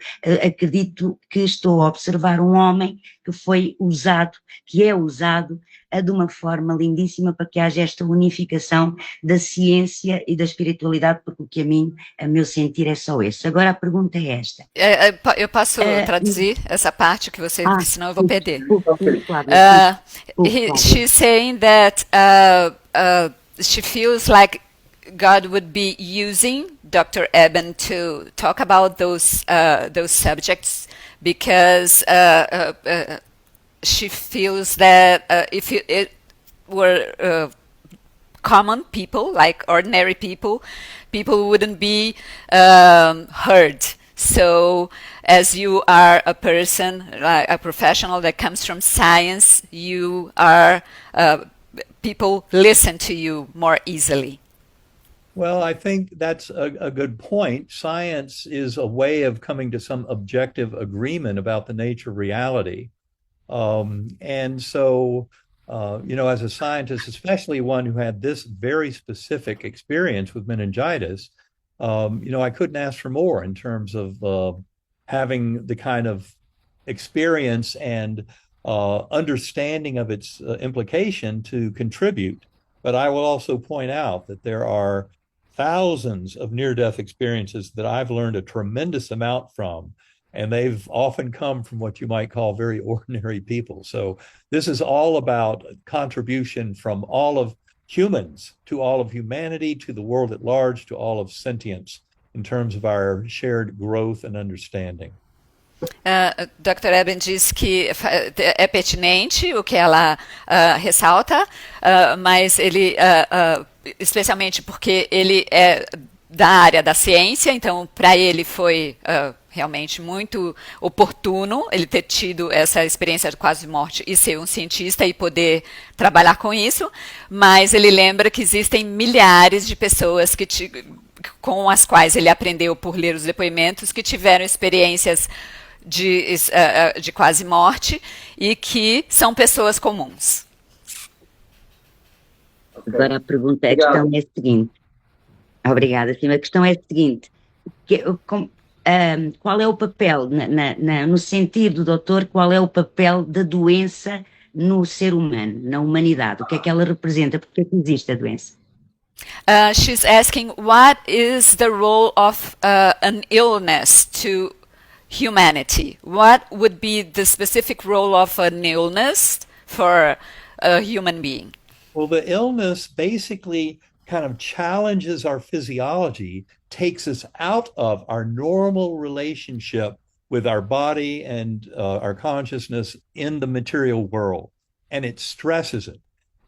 acredito que estou a observar um homem que foi usado, que é usado de uma forma lindíssima para que haja esta unificação da ciência e da espiritualidade, porque o que a meu sentir é só esse. Agora a pergunta é esta. Eu posso traduzir essa parte que você, que senão eu vou perder. She's saying that she feels like God would be using Dr. Eben to talk about those subjects because she feels that if it were common people, like ordinary people wouldn't be heard. So as you are a person, a professional that comes from science, you are people listen to you more easily. Well, I think that's a good point. Science is a way of coming to some objective agreement about the nature of reality. And so, as a scientist, especially one who had this very specific experience with meningitis, I couldn't ask for more in terms of having the kind of experience and understanding of its implication to contribute. But I will also point out that there are thousands of near-death experiences that I've learned a tremendous amount from, and they've often come from what you might call very ordinary people. So this is all about contribution from all of humans to all of humanity, to the world at large, to all of sentience in terms of our shared growth and understanding. Dr. Eben diz que é pertinente o que ela ressalta, mas ele, especialmente porque ele é da área da ciência, então para ele foi realmente muito oportuno ele ter tido essa experiência de quase morte e ser um cientista e poder trabalhar com isso, mas ele lembra que existem milhares de pessoas com as quais ele aprendeu por ler os depoimentos, que tiveram experiências de quase morte e que são pessoas comuns. Agora a questão é a seguinte. Obrigada, Sim. A questão é a seguinte. Qual é o papel, no sentido, doutor, qual é o papel da doença no ser humano, na humanidade? O que é que ela representa? Por que é que existe a doença? She's asking what is the role of an illness to humanity? What would be the specific role of an illness for a human being? Well, the illness basically kind of challenges our physiology, takes us out of our normal relationship with our body and our consciousness in the material world. and it stresses it.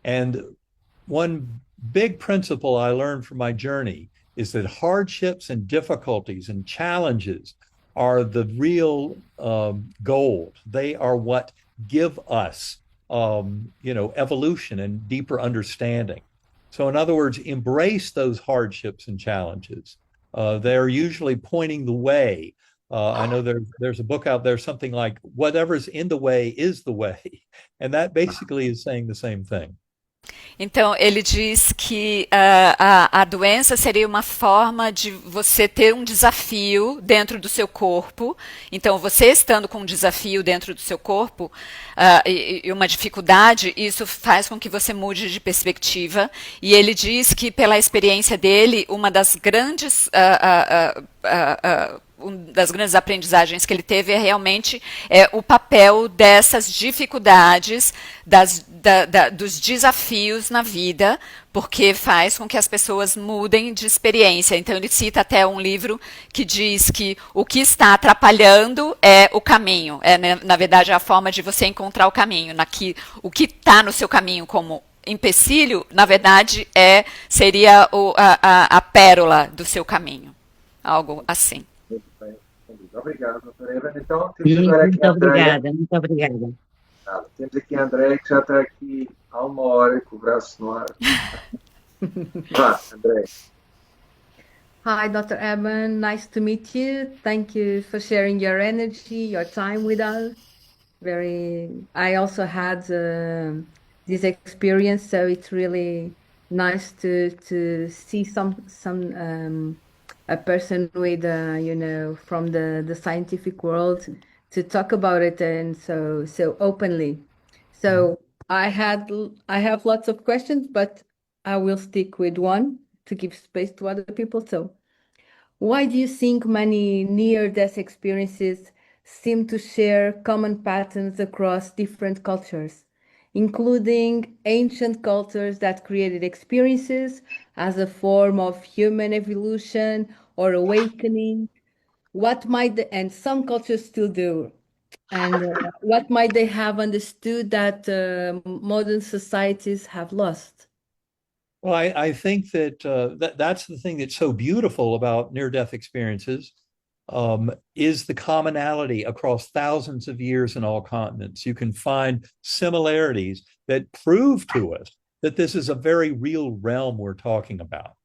And one big principle I learned from my journey is that hardships and difficulties and challenges are the real gold. They are what give us, evolution and deeper understanding. So, in other words, embrace those hardships and challenges. They're usually pointing the way. I know there's a book out there, something like "Whatever's in the way is the way," and that basically is saying the same thing. Então, ele diz que a doença seria uma forma de você ter um desafio dentro do seu corpo. Então, você estando com um desafio dentro do seu corpo e uma dificuldade, isso faz com que você mude de perspectiva. E ele diz que, pela experiência dele, uma das grandes aprendizagens que ele teve é realmente o papel dessas dificuldades, dos desafios na vida, porque faz com que as pessoas mudem de experiência. Então ele cita até um livro que diz que o que está atrapalhando é o caminho, na verdade a forma de você encontrar o caminho, o que está no seu caminho como empecilho, na verdade seria a pérola do seu caminho, algo assim. Muito bem, entendido. Obrigado, doutora Eva. Então, temos agora aqui Muito a Andréia. obrigada, muito obrigada. Temos aqui a Andréia, que já está aqui há uma hora com o braço no ar. Vá, Andréia. Hi, Dr. Evan. Nice to meet you. Thank you for sharing your energy, your time with us. I also had this experience, so it's really nice to see a person with, from the scientific world to talk about it and so openly. So I have lots of questions, but I will stick with one to give space to other people. So, why do you think many near-death experiences seem to share common patterns across different cultures, including ancient cultures that created experiences as a form of human evolution or awakening? And some cultures still do. And what might they have understood that modern societies have lost? Well, I think that's the thing that's so beautiful about near-death experiences, is the commonality across thousands of years in all continents. You can find similarities that prove to us that this is a very real realm we're talking about.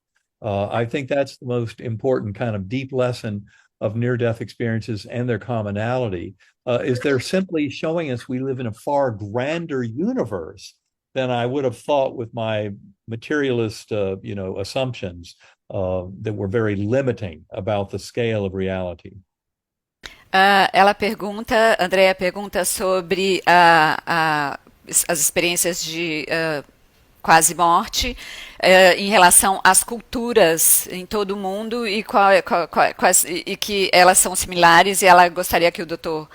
I think that's the most important kind of deep lesson of near-death experiences and their commonality, is they're simply showing us we live in a far grander universe than I would have thought with my materialist, assumptions that were very limiting about the scale of reality. Andrea pergunta sobre as experiências de quase morte em relação às culturas em todo o mundo e que elas são similares, e ela gostaria que o doutor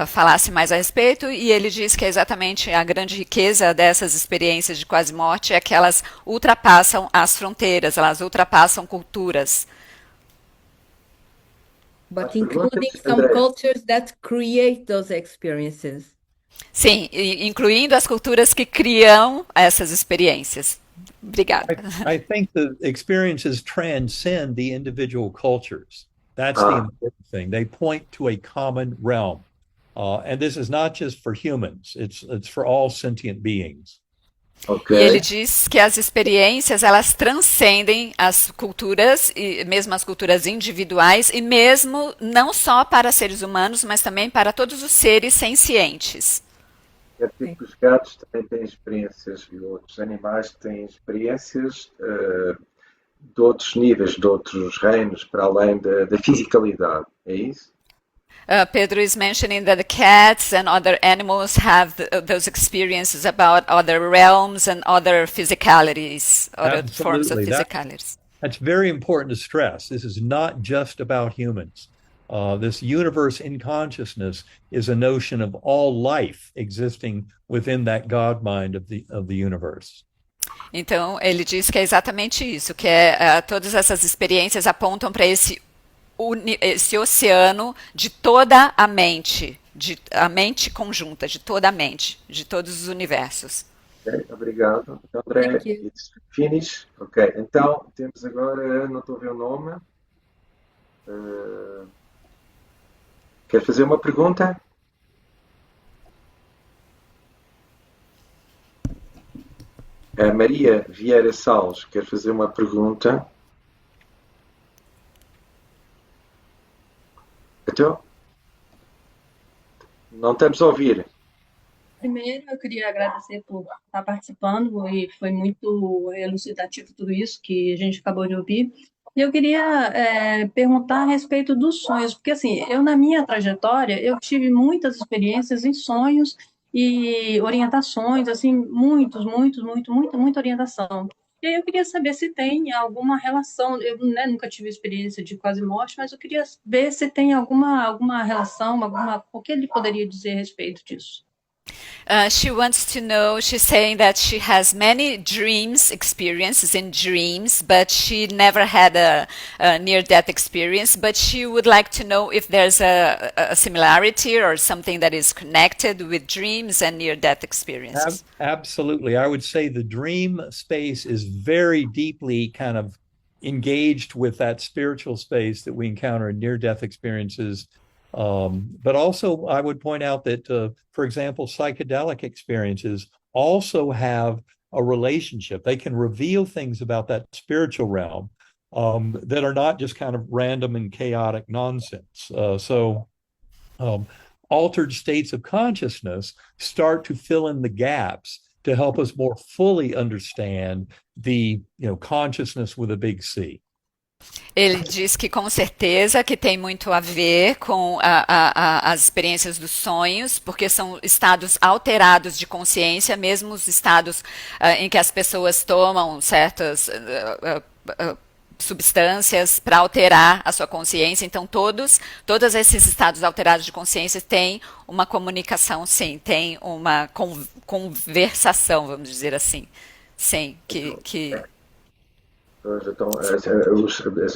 falasse mais a respeito, e ele diz que é exatamente a grande riqueza dessas experiências de quase morte é que elas ultrapassam as fronteiras, elas ultrapassam culturas. But including some cultures that create those experiences. Sim, incluindo as culturas que criam essas experiências. Obrigada. I think the experiences transcend the individual cultures. That's the important thing. They point to a common realm. And this is not just for humans, it's for all sentient beings. Okay. E ele diz que as experiências, elas transcendem as culturas, e mesmo as culturas individuais, e mesmo não só para seres humanos, mas também para todos os seres sencientes. É tipo que os gatos também têm experiências e outros animais têm experiências de outros níveis, de outros reinos, para além da fisicalidade. É isso? Pedro is mentioning that the cats and other animals have those experiences about other realms and other physicalities, other forms of physicalities. That's very important to stress. This is not just about humans. This universe in consciousness is a notion of all life existing within that God mind of the universe. Então, ele diz que é exatamente isso, que todas essas experiências apontam para esse oceano de toda a mente a mente conjunta, de toda a mente, de todos os universos. Ok, obrigado. Então, André, Thank you. it's finish. Ok, então temos agora, não estou a ver o nome. Uh, quer fazer uma pergunta? A Maria Vieira Salles quer fazer uma pergunta. Então, não estamos a ouvir. Primeiro, eu queria agradecer por estar participando e foi muito elucidativo tudo isso que a gente acabou de ouvir. E eu queria perguntar a respeito dos sonhos, porque assim, eu na minha trajetória, eu tive muitas experiências em sonhos e orientações, assim, muita orientação. E aí eu queria saber se tem alguma relação, eu né, nunca tive experiência de quase morte, mas eu queria ver se tem alguma relação, o que ele poderia dizer a respeito disso. She wants to know, she's saying that she has many dreams, experiences in dreams, but she never had a near-death experience, but she would like to know if there's a similarity or something that is connected with dreams and near-death experiences. Absolutely. I would say the dream space is very deeply kind of engaged with that spiritual space that we encounter in near-death experiences. But also, I would point out that, for example, psychedelic experiences also have a relationship. They can reveal things about that spiritual realm that are not just kind of random and chaotic nonsense. Um, Altered states of consciousness start to fill in the gaps to help us more fully understand the consciousness with a big C. Ele diz que com certeza que tem muito a ver com as experiências dos sonhos, porque são estados alterados de consciência, mesmo os estados em que as pessoas tomam certas substâncias para alterar a sua consciência. Então, todos esses estados alterados de consciência têm uma comunicação, sim, tem uma conversação, vamos dizer assim. Sim, Então,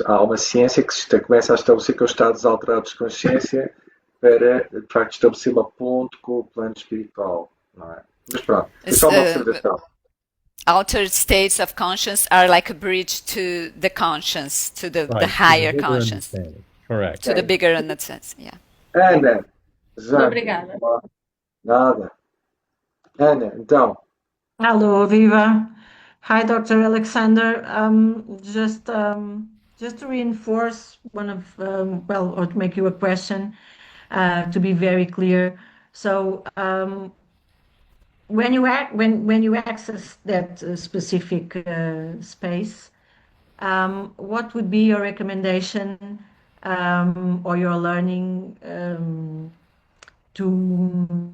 há uma ciência que começa a estabelecer que os estados alterados de consciência para, de facto, estabelecer uma ponte com o plano espiritual, não é? Mas pronto, é só uma observação. Altered states of conscience are like a bridge to the conscience, to the higher conscience. Correct. To the bigger understanding, yeah. Ana, já. Obrigada. Nada. Ana, então. Hello, Viva. Hi, Dr. Alexander. Just to reinforce one of, or to make you a question, to be very clear. So, when you access that specific space, what would be your recommendation or your learning to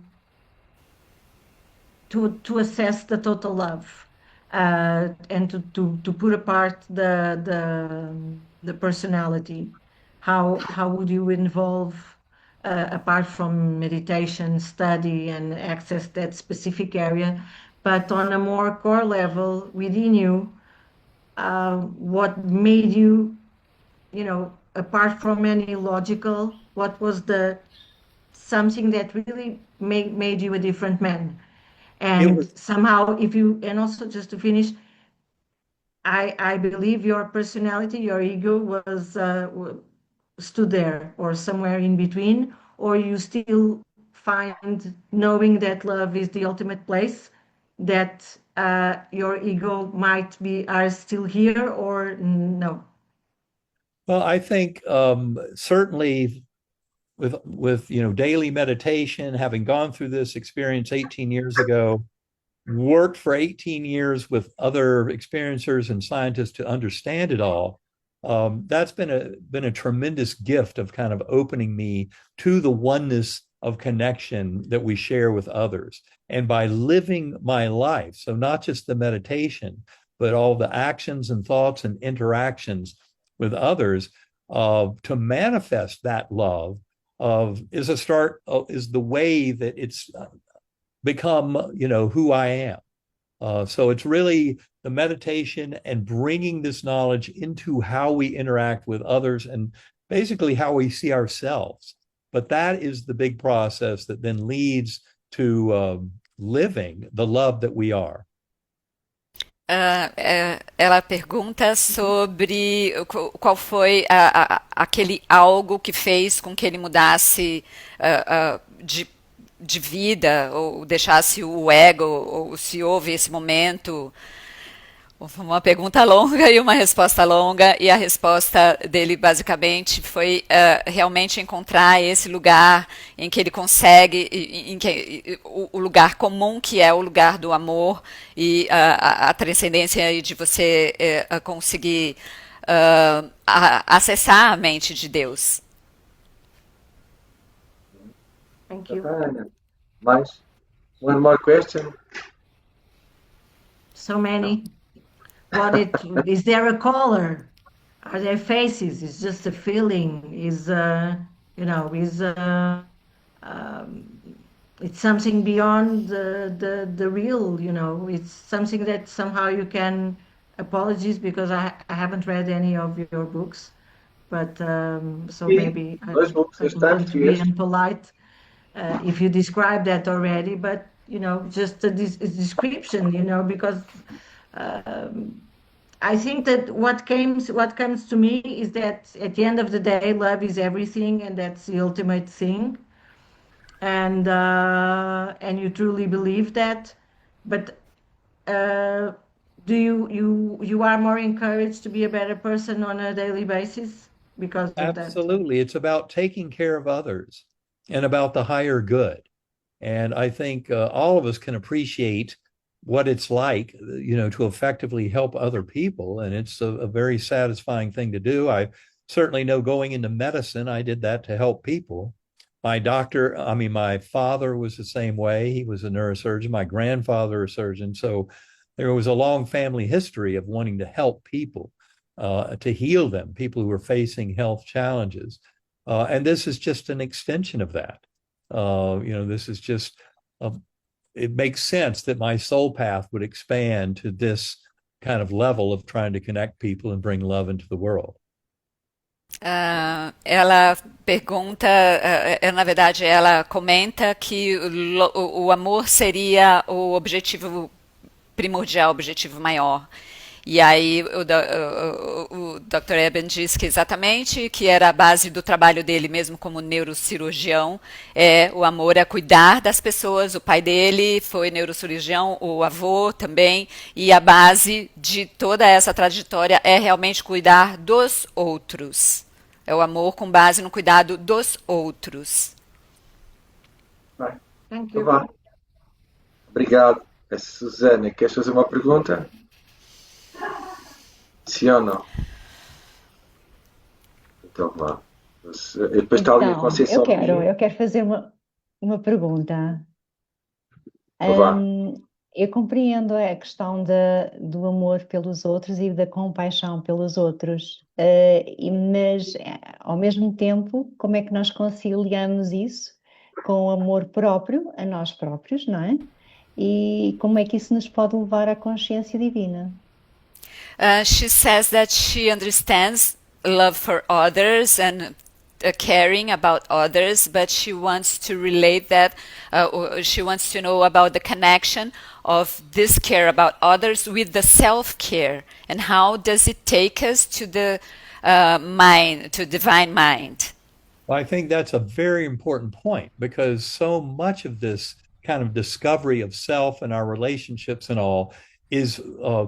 assess the total love and to put apart the personality? How would you involve? Apart from meditation, study, and access that specific area, but on a more core level within you, what made you, apart from any logical, what was something that really made you a different man? And somehow, and also just to finish, I believe your personality, your ego was stood there or somewhere in between, or you still find, knowing that love is the ultimate place, that your ego are still here, or no? Well, I think certainly with daily meditation, having gone through this experience 18 years ago, worked for 18 years with other experiencers and scientists to understand it all. That's been a tremendous gift of kind of opening me to the oneness of connection that we share with others. And by living my life, so not just the meditation, but all the actions and thoughts and interactions with others, to manifest that love is the way that it's become, who I am. So it's really the meditation and bringing this knowledge into how we interact with others and basically how we see ourselves. But that is the big process that then leads to living the love that we are. Ela pergunta sobre qual foi aquele algo que fez com que ele mudasse de vida, ou deixasse o ego, ou se houve esse momento. Uma pergunta longa e uma resposta longa, e a resposta dele basicamente foi realmente encontrar esse lugar em que ele consegue, o lugar comum que é o lugar do amor e a transcendência de você conseguir acessar a mente de Deus. Thank you. Mais? One more question? So many. Is there a color? Are there faces? It's just a feeling. It's something beyond the real, It's something that somehow you can. Apologies because I haven't read any of your books, but so Sim, maybe dois books I este don't ano want to be fez. impolite if you describe that already, but just a description, because I think that what comes to me is that at the end of the day, love is everything, and that's the ultimate thing. And you truly believe that, but do you are more encouraged to be a better person on a daily basis because of that? Absolutely. It's about taking care of others and about the higher good. And I think all of us can appreciate what it's like, to effectively help other people. And it's a very satisfying thing to do. I certainly know going into medicine, I did that to help people. My father was the same way. He was a neurosurgeon, my grandfather, a surgeon. So there was a long family history of wanting to help people, to heal them, people who were facing health challenges. And this is just an extension of that. This is just, it makes sense that my soul path would expand to this kind of level of trying to connect people and bring love into the world. Ela pergunta, na verdade, ela comenta que o amor seria o objetivo primordial, o objetivo maior. E aí o Dr. Eben diz que exatamente que era a base do trabalho dele mesmo como neurocirurgião, o amor é cuidar das pessoas. O pai dele foi neurocirurgião, o avô também, e a base de toda essa trajetória é realmente cuidar dos outros. É o amor com base no cuidado dos outros. Thank you. Tá bem. Obrigado. Susana, queres fazer uma pergunta? Sim ou não? Então vá. Depois está ali a Conceição. Eu quero fazer uma pergunta. Então vá. Eu compreendo a questão do amor pelos outros e da compaixão pelos outros, mas ao mesmo tempo, como é que nós conciliamos isso com o amor próprio a nós próprios, não é? E como é que isso nos pode levar à consciência divina? She says that she understands love for others and caring about others, but she wants to relate that, she wants to know about the connection of this care about others with the self-care, and how does it take us to the mind, to divine mind? Well, I think that's a very important point, because so much of this kind of discovery of self and our relationships and all is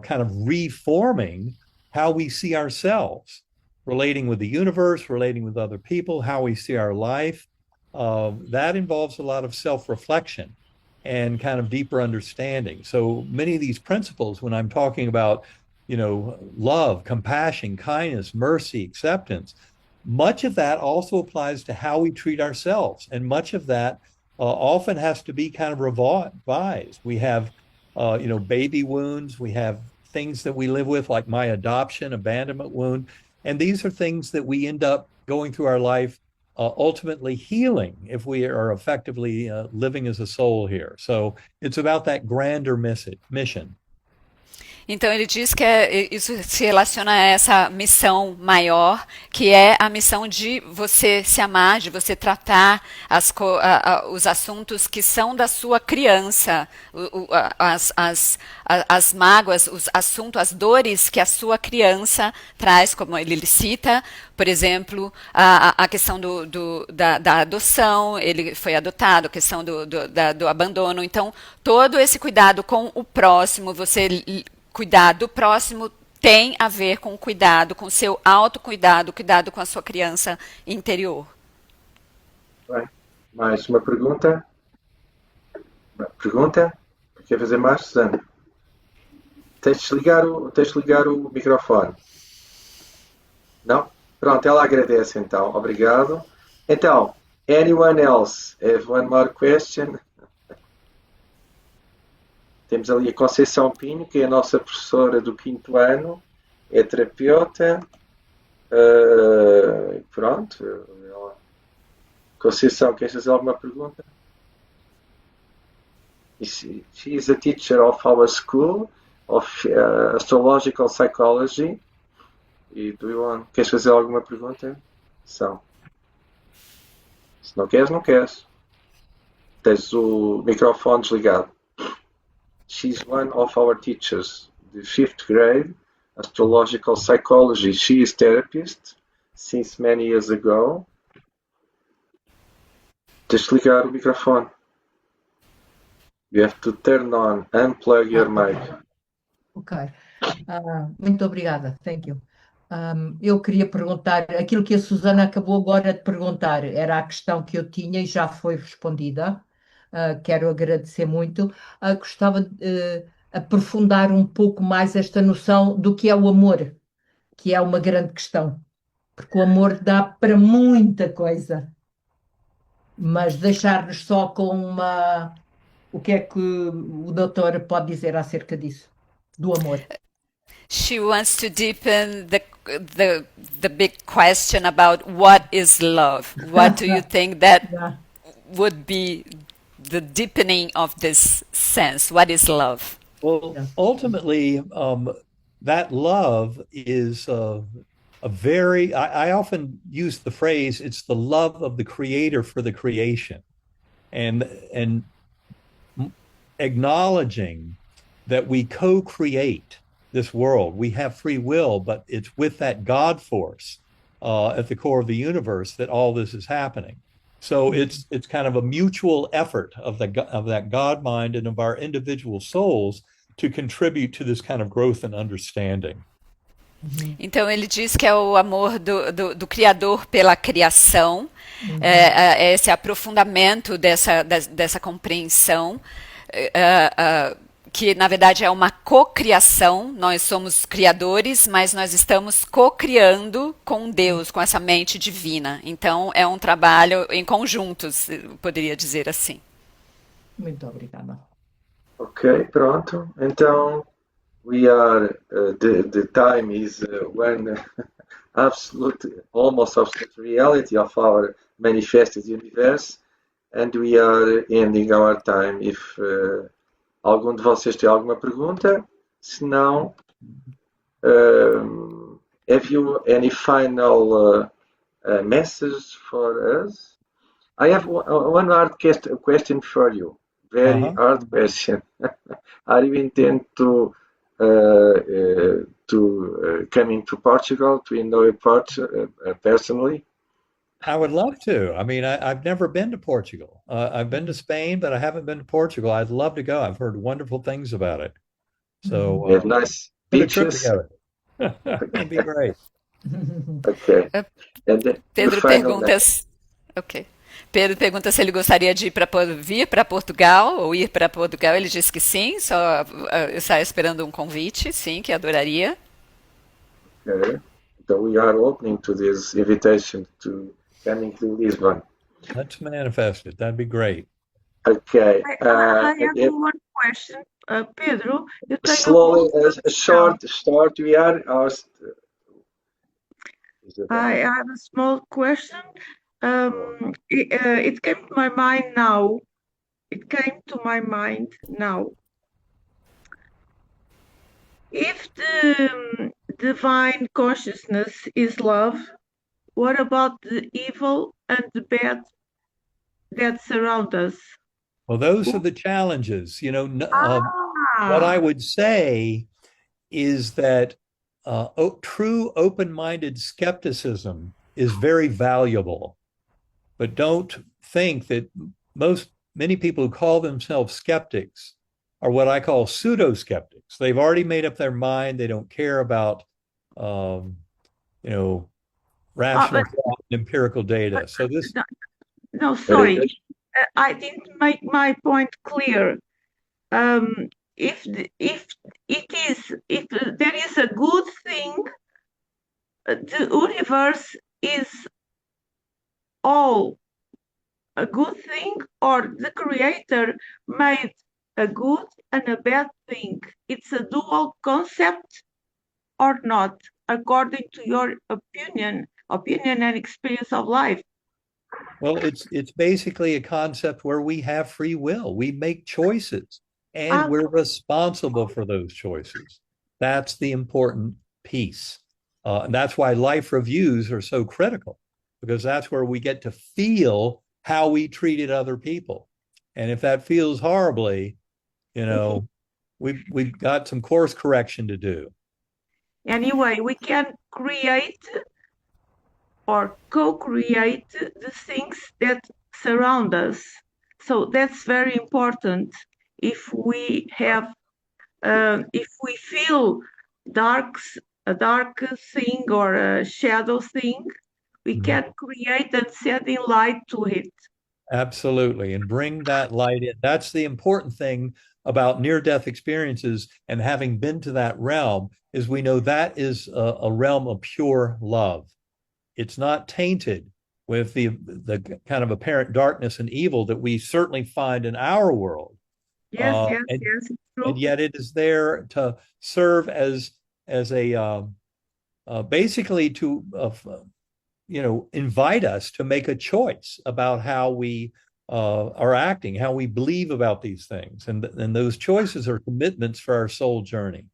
kind of reforming how we see ourselves, relating with the universe, relating with other people, how we see our life. That involves a lot of self-reflection and kind of deeper understanding. So many of these principles, when I'm talking about, love, compassion, kindness, mercy, acceptance, much of that also applies to how we treat ourselves. And much of that often has to be kind of revised. We have, baby wounds. We have things that we live with, like my adoption, abandonment wound. And these are things that we end up going through our life, ultimately healing if we are effectively living as a soul here. So it's about that grander mission. Então ele diz que isso se relaciona a essa missão maior, que é a missão de você se amar, de você tratar os assuntos que são da sua criança, as mágoas, os assuntos, as dores que a sua criança traz, como ele cita, por exemplo, a questão da adoção, ele foi adotado, a questão do abandono. Então, todo esse cuidado com o próximo, você cuidar do próximo tem a ver com o cuidado, com o seu autocuidado, cuidado com a sua criança interior. Bem, mais uma pergunta? Uma pergunta? Quer fazer mais, Susana? Tens de ligar o microfone. Não? Pronto, ela agradece então. Obrigado. Então, anyone else have one more question? Temos ali a Conceição Pinho, que é a nossa professora do 5º ano, é terapeuta. Pronto. Conceição, queres fazer alguma pergunta? She is a teacher of our school of astrological psychology. E queres fazer alguma pergunta? Se não queres, não queres. Tens o microfone desligado. She's one of our teachers, the 5th grade, astrological psychology. She is therapist since many years ago. Tens de ligar o microfone. You have to turn on, unplug your mic. Ok. Muito obrigada. Thank you. Eu queria perguntar, aquilo que a Susana acabou agora de perguntar, era a questão que eu tinha e já foi respondida. Quero agradecer muito. Gostava de aprofundar um pouco mais esta noção do que é o amor, que é uma grande questão, porque o amor dá para muita coisa, mas deixar-nos só com uma... O que é que o doutor pode dizer acerca disso, do amor? She wants to deepen the big question about what is love. What do you think that Yeah. would be the deepening of this sense? What is love? Well, Yeah. ultimately, that love is I often use the phrase, it's the love of the creator for the creation. And acknowledging that we co-create this world. We have free will, but it's with that God force at the core of the universe that all this is happening. So it's kind of a mutual effort of that God mind and of our individual souls to contribute to this kind of growth and understanding. Então ele diz que é o amor do Criador pela criação, é esse aprofundamento dessa compreensão, que na verdade é uma cocriação. Nós somos criadores, mas nós estamos cocriando com Deus, com essa mente divina. Então é um trabalho em conjuntos, eu poderia dizer assim. Muito obrigada. Ok, pronto. Então, we are, the time is when almost absolute reality of our manifested universe, and we are ending our time. If algum de vocês tem alguma pergunta, se não, have you any final message for us? I have one hard question for you. Very hard question. Are you intend to coming to Portugal to know a part personally? I would love to. I mean, I've never been to Portugal. I've been to Spain, but I haven't been to Portugal. I'd love to go. I've heard wonderful things about it. So We have nice put a trip beaches. together. It'd be great. Okay. And the Pedro final pergunta, ok. Pedro pergunta se ele gostaria de vir para Portugal ou ir para Portugal. Ele disse que sim, só está esperando um convite, sim, que adoraria. Okay. So we are opening to this invitation to coming to Lisbon. Let's manifest it. That'd be great. Okay. I have one question, Pedro. Eu tenho Slowly, uma short. We are. I have a small question. It came to my mind now. It came to my mind now. If the divine consciousness is love, what about the evil and the bad that surround us? Well, those are the challenges. What I Ah, would say is that true open-minded skepticism is very valuable, but don't think that many people who call themselves skeptics are what I call pseudo skeptics. They've already made up their mind. They don't care about, um, you know, but, rational thought and empirical data. So this, no, no, Hare sorry. I didn't make my point clear. If there is a good thing, the universe is all a good thing, or the creator made a good and a bad thing. It's a dual concept or not, according to your opinion and experience of life. well, it's basically a concept where we have free will. We make choices and Ah, we're responsible for those choices. That's the important piece. And that's why life reviews are so critical, because that's where we get to feel how we treated other people. And if that feels horribly, you know, we've got some course correction to do. anyway, we can create or co-create the things that surround us. So that's very important. If we have, if we feel a dark thing or a shadow thing, we Mhm. can create and set in light to it. Absolutely. And bring that light in. That's the important thing about near-death experiences and having been to that realm is we know that is a realm of pure love. It's not tainted with the kind of apparent darkness and evil that we certainly find in our world. Yes, Uh, yes, and yes, it's and true. yet it is there to serve as a basically to invite us to make a choice about how we are acting, how we believe about these things, and those choices are commitments for our soul journey.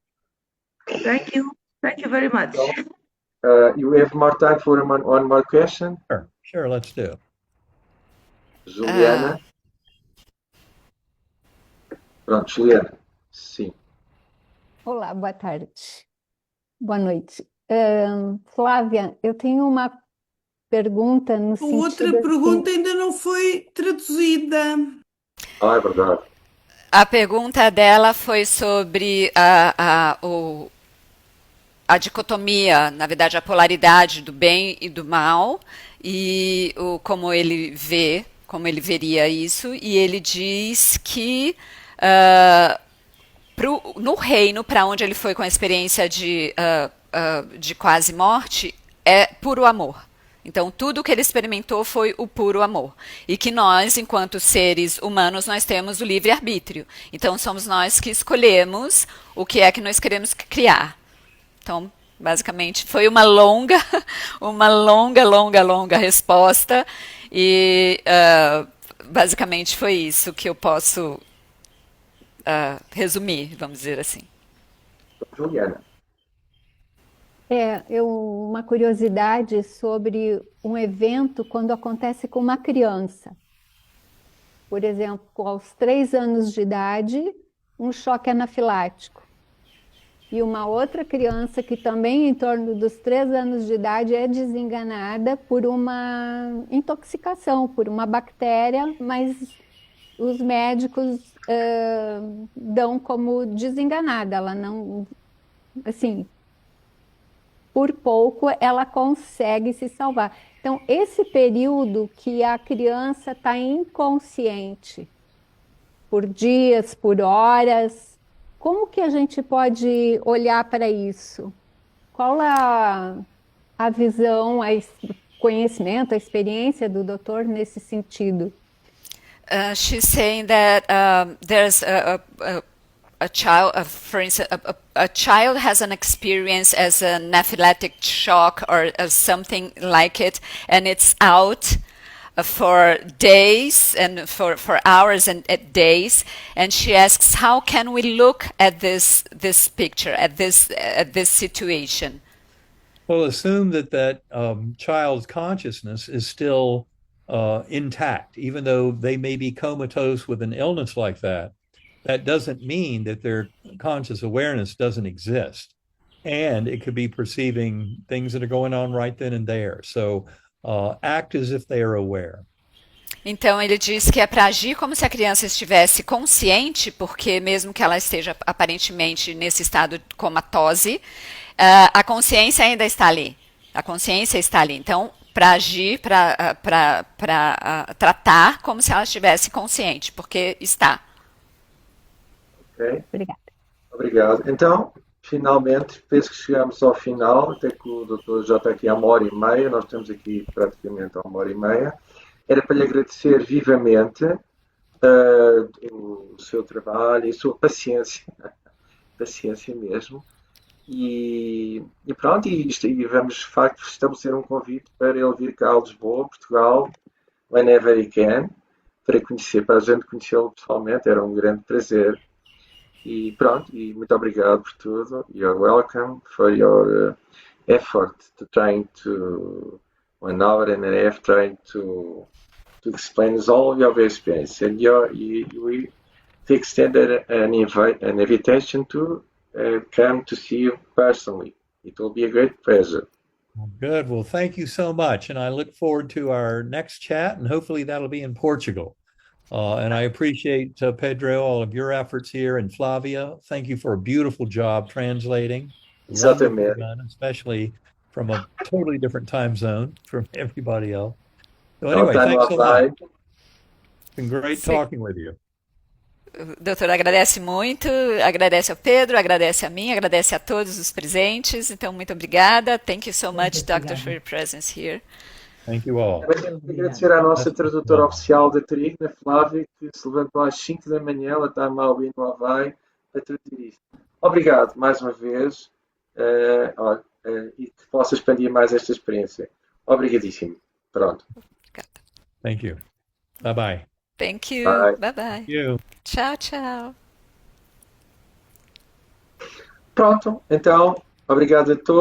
Thank you. Thank you very much. You have more time for one more question? Sure, let's do. Juliana? Pronto, Juliana. Sim. Olá, boa tarde. Boa noite. Flávia, eu tenho uma pergunta no A outra sentido assim, pergunta ainda não foi traduzida. Ah, é verdade. A pergunta dela foi sobre a dicotomia, na verdade, a polaridade do bem e do mal, e como ele vê, como ele veria isso, e ele diz que no reino para onde ele foi com a experiência de quase morte é puro amor. Então, tudo que ele experimentou foi o puro amor. E que nós, enquanto seres humanos, nós temos o livre-arbítrio. Então, somos nós que escolhemos o que é que nós queremos criar. Então, basicamente, foi uma longa, longa resposta. E, basicamente, foi isso que eu posso resumir, vamos dizer assim. Juliana. uma curiosidade sobre um evento quando acontece com uma criança. Por exemplo, aos 3 anos de idade, um choque anafilático. E uma outra criança que também em torno dos 3 anos de idade é desenganada por uma intoxicação, por uma bactéria, mas os médicos dão como desenganada. Ela não, assim, por pouco ela consegue se salvar. Então, esse período que a criança está inconsciente, por dias, por horas, como que a gente pode olhar para isso? Qual é a visão, o conhecimento, a experiência do doutor nesse sentido? She's saying that there's a child, for instance, a child has an experience as an anaphylactic shock or something like it, and it's out for days and for hours and days, and she asks, how can we look at this picture, at this situation? Well, assume that child's consciousness is still intact, even though they may be comatose with an illness like that. That doesn't mean that their conscious awareness doesn't exist. And it could be perceiving things that are going on right then and there. So act as if they are aware. Então ele diz que é para agir como se a criança estivesse consciente, porque mesmo que ela esteja aparentemente nesse estado de comatose, a consciência ainda está ali. A consciência está ali. Então, para agir, para tratar como se ela estivesse consciente, porque está. Ok? Obrigada. Obrigado. Então, finalmente, penso que chegamos ao final, até que o doutor já está aqui há 1h30, nós estamos aqui praticamente há 1h30. Era para lhe agradecer vivamente o seu trabalho e a sua paciência, paciência mesmo. E pronto, e vamos de facto estabelecer um convite para ele vir cá a Lisboa, Portugal, whenever he can, para a gente conhecê-lo pessoalmente, era um grande prazer. E pronto, e muito obrigado por tudo. You're welcome for your effort to trying to 1 hour and a half trying to explain us all of your experience. And we extended an invitation to come to see you personally. It will be a great pleasure. Good. Well, thank you so much. And I look forward to our next chat, and hopefully that'll be in Portugal. And I appreciate, Pedro, all of your efforts here, and Flavia, thank you for a beautiful job translating. Exatamente. Wonderfully done, especially from a totally different time zone from everybody else. So anyway, Tá no thanks a lot. Havaí. It's been great Sim. talking with you. O doutor agradece muito, agradece ao Pedro, agradece a mim, agradece a todos os presentes. Então, muito obrigada. Thank you so much, Doctor, for your presence here. Thank you all. Agradecer à nossa tradutora oficial da Trigna, Flávia, que se levantou às 5 da manhã, ela está mal ali no Havaí, para traduzir isto. Obrigado mais uma vez e que possa expandir mais esta experiência. Obrigadíssimo. Pronto. Thank you. Bye-bye. Thank you. Bye. Bye-bye. Thank you. Tchau, tchau. Pronto, então, obrigado a todos.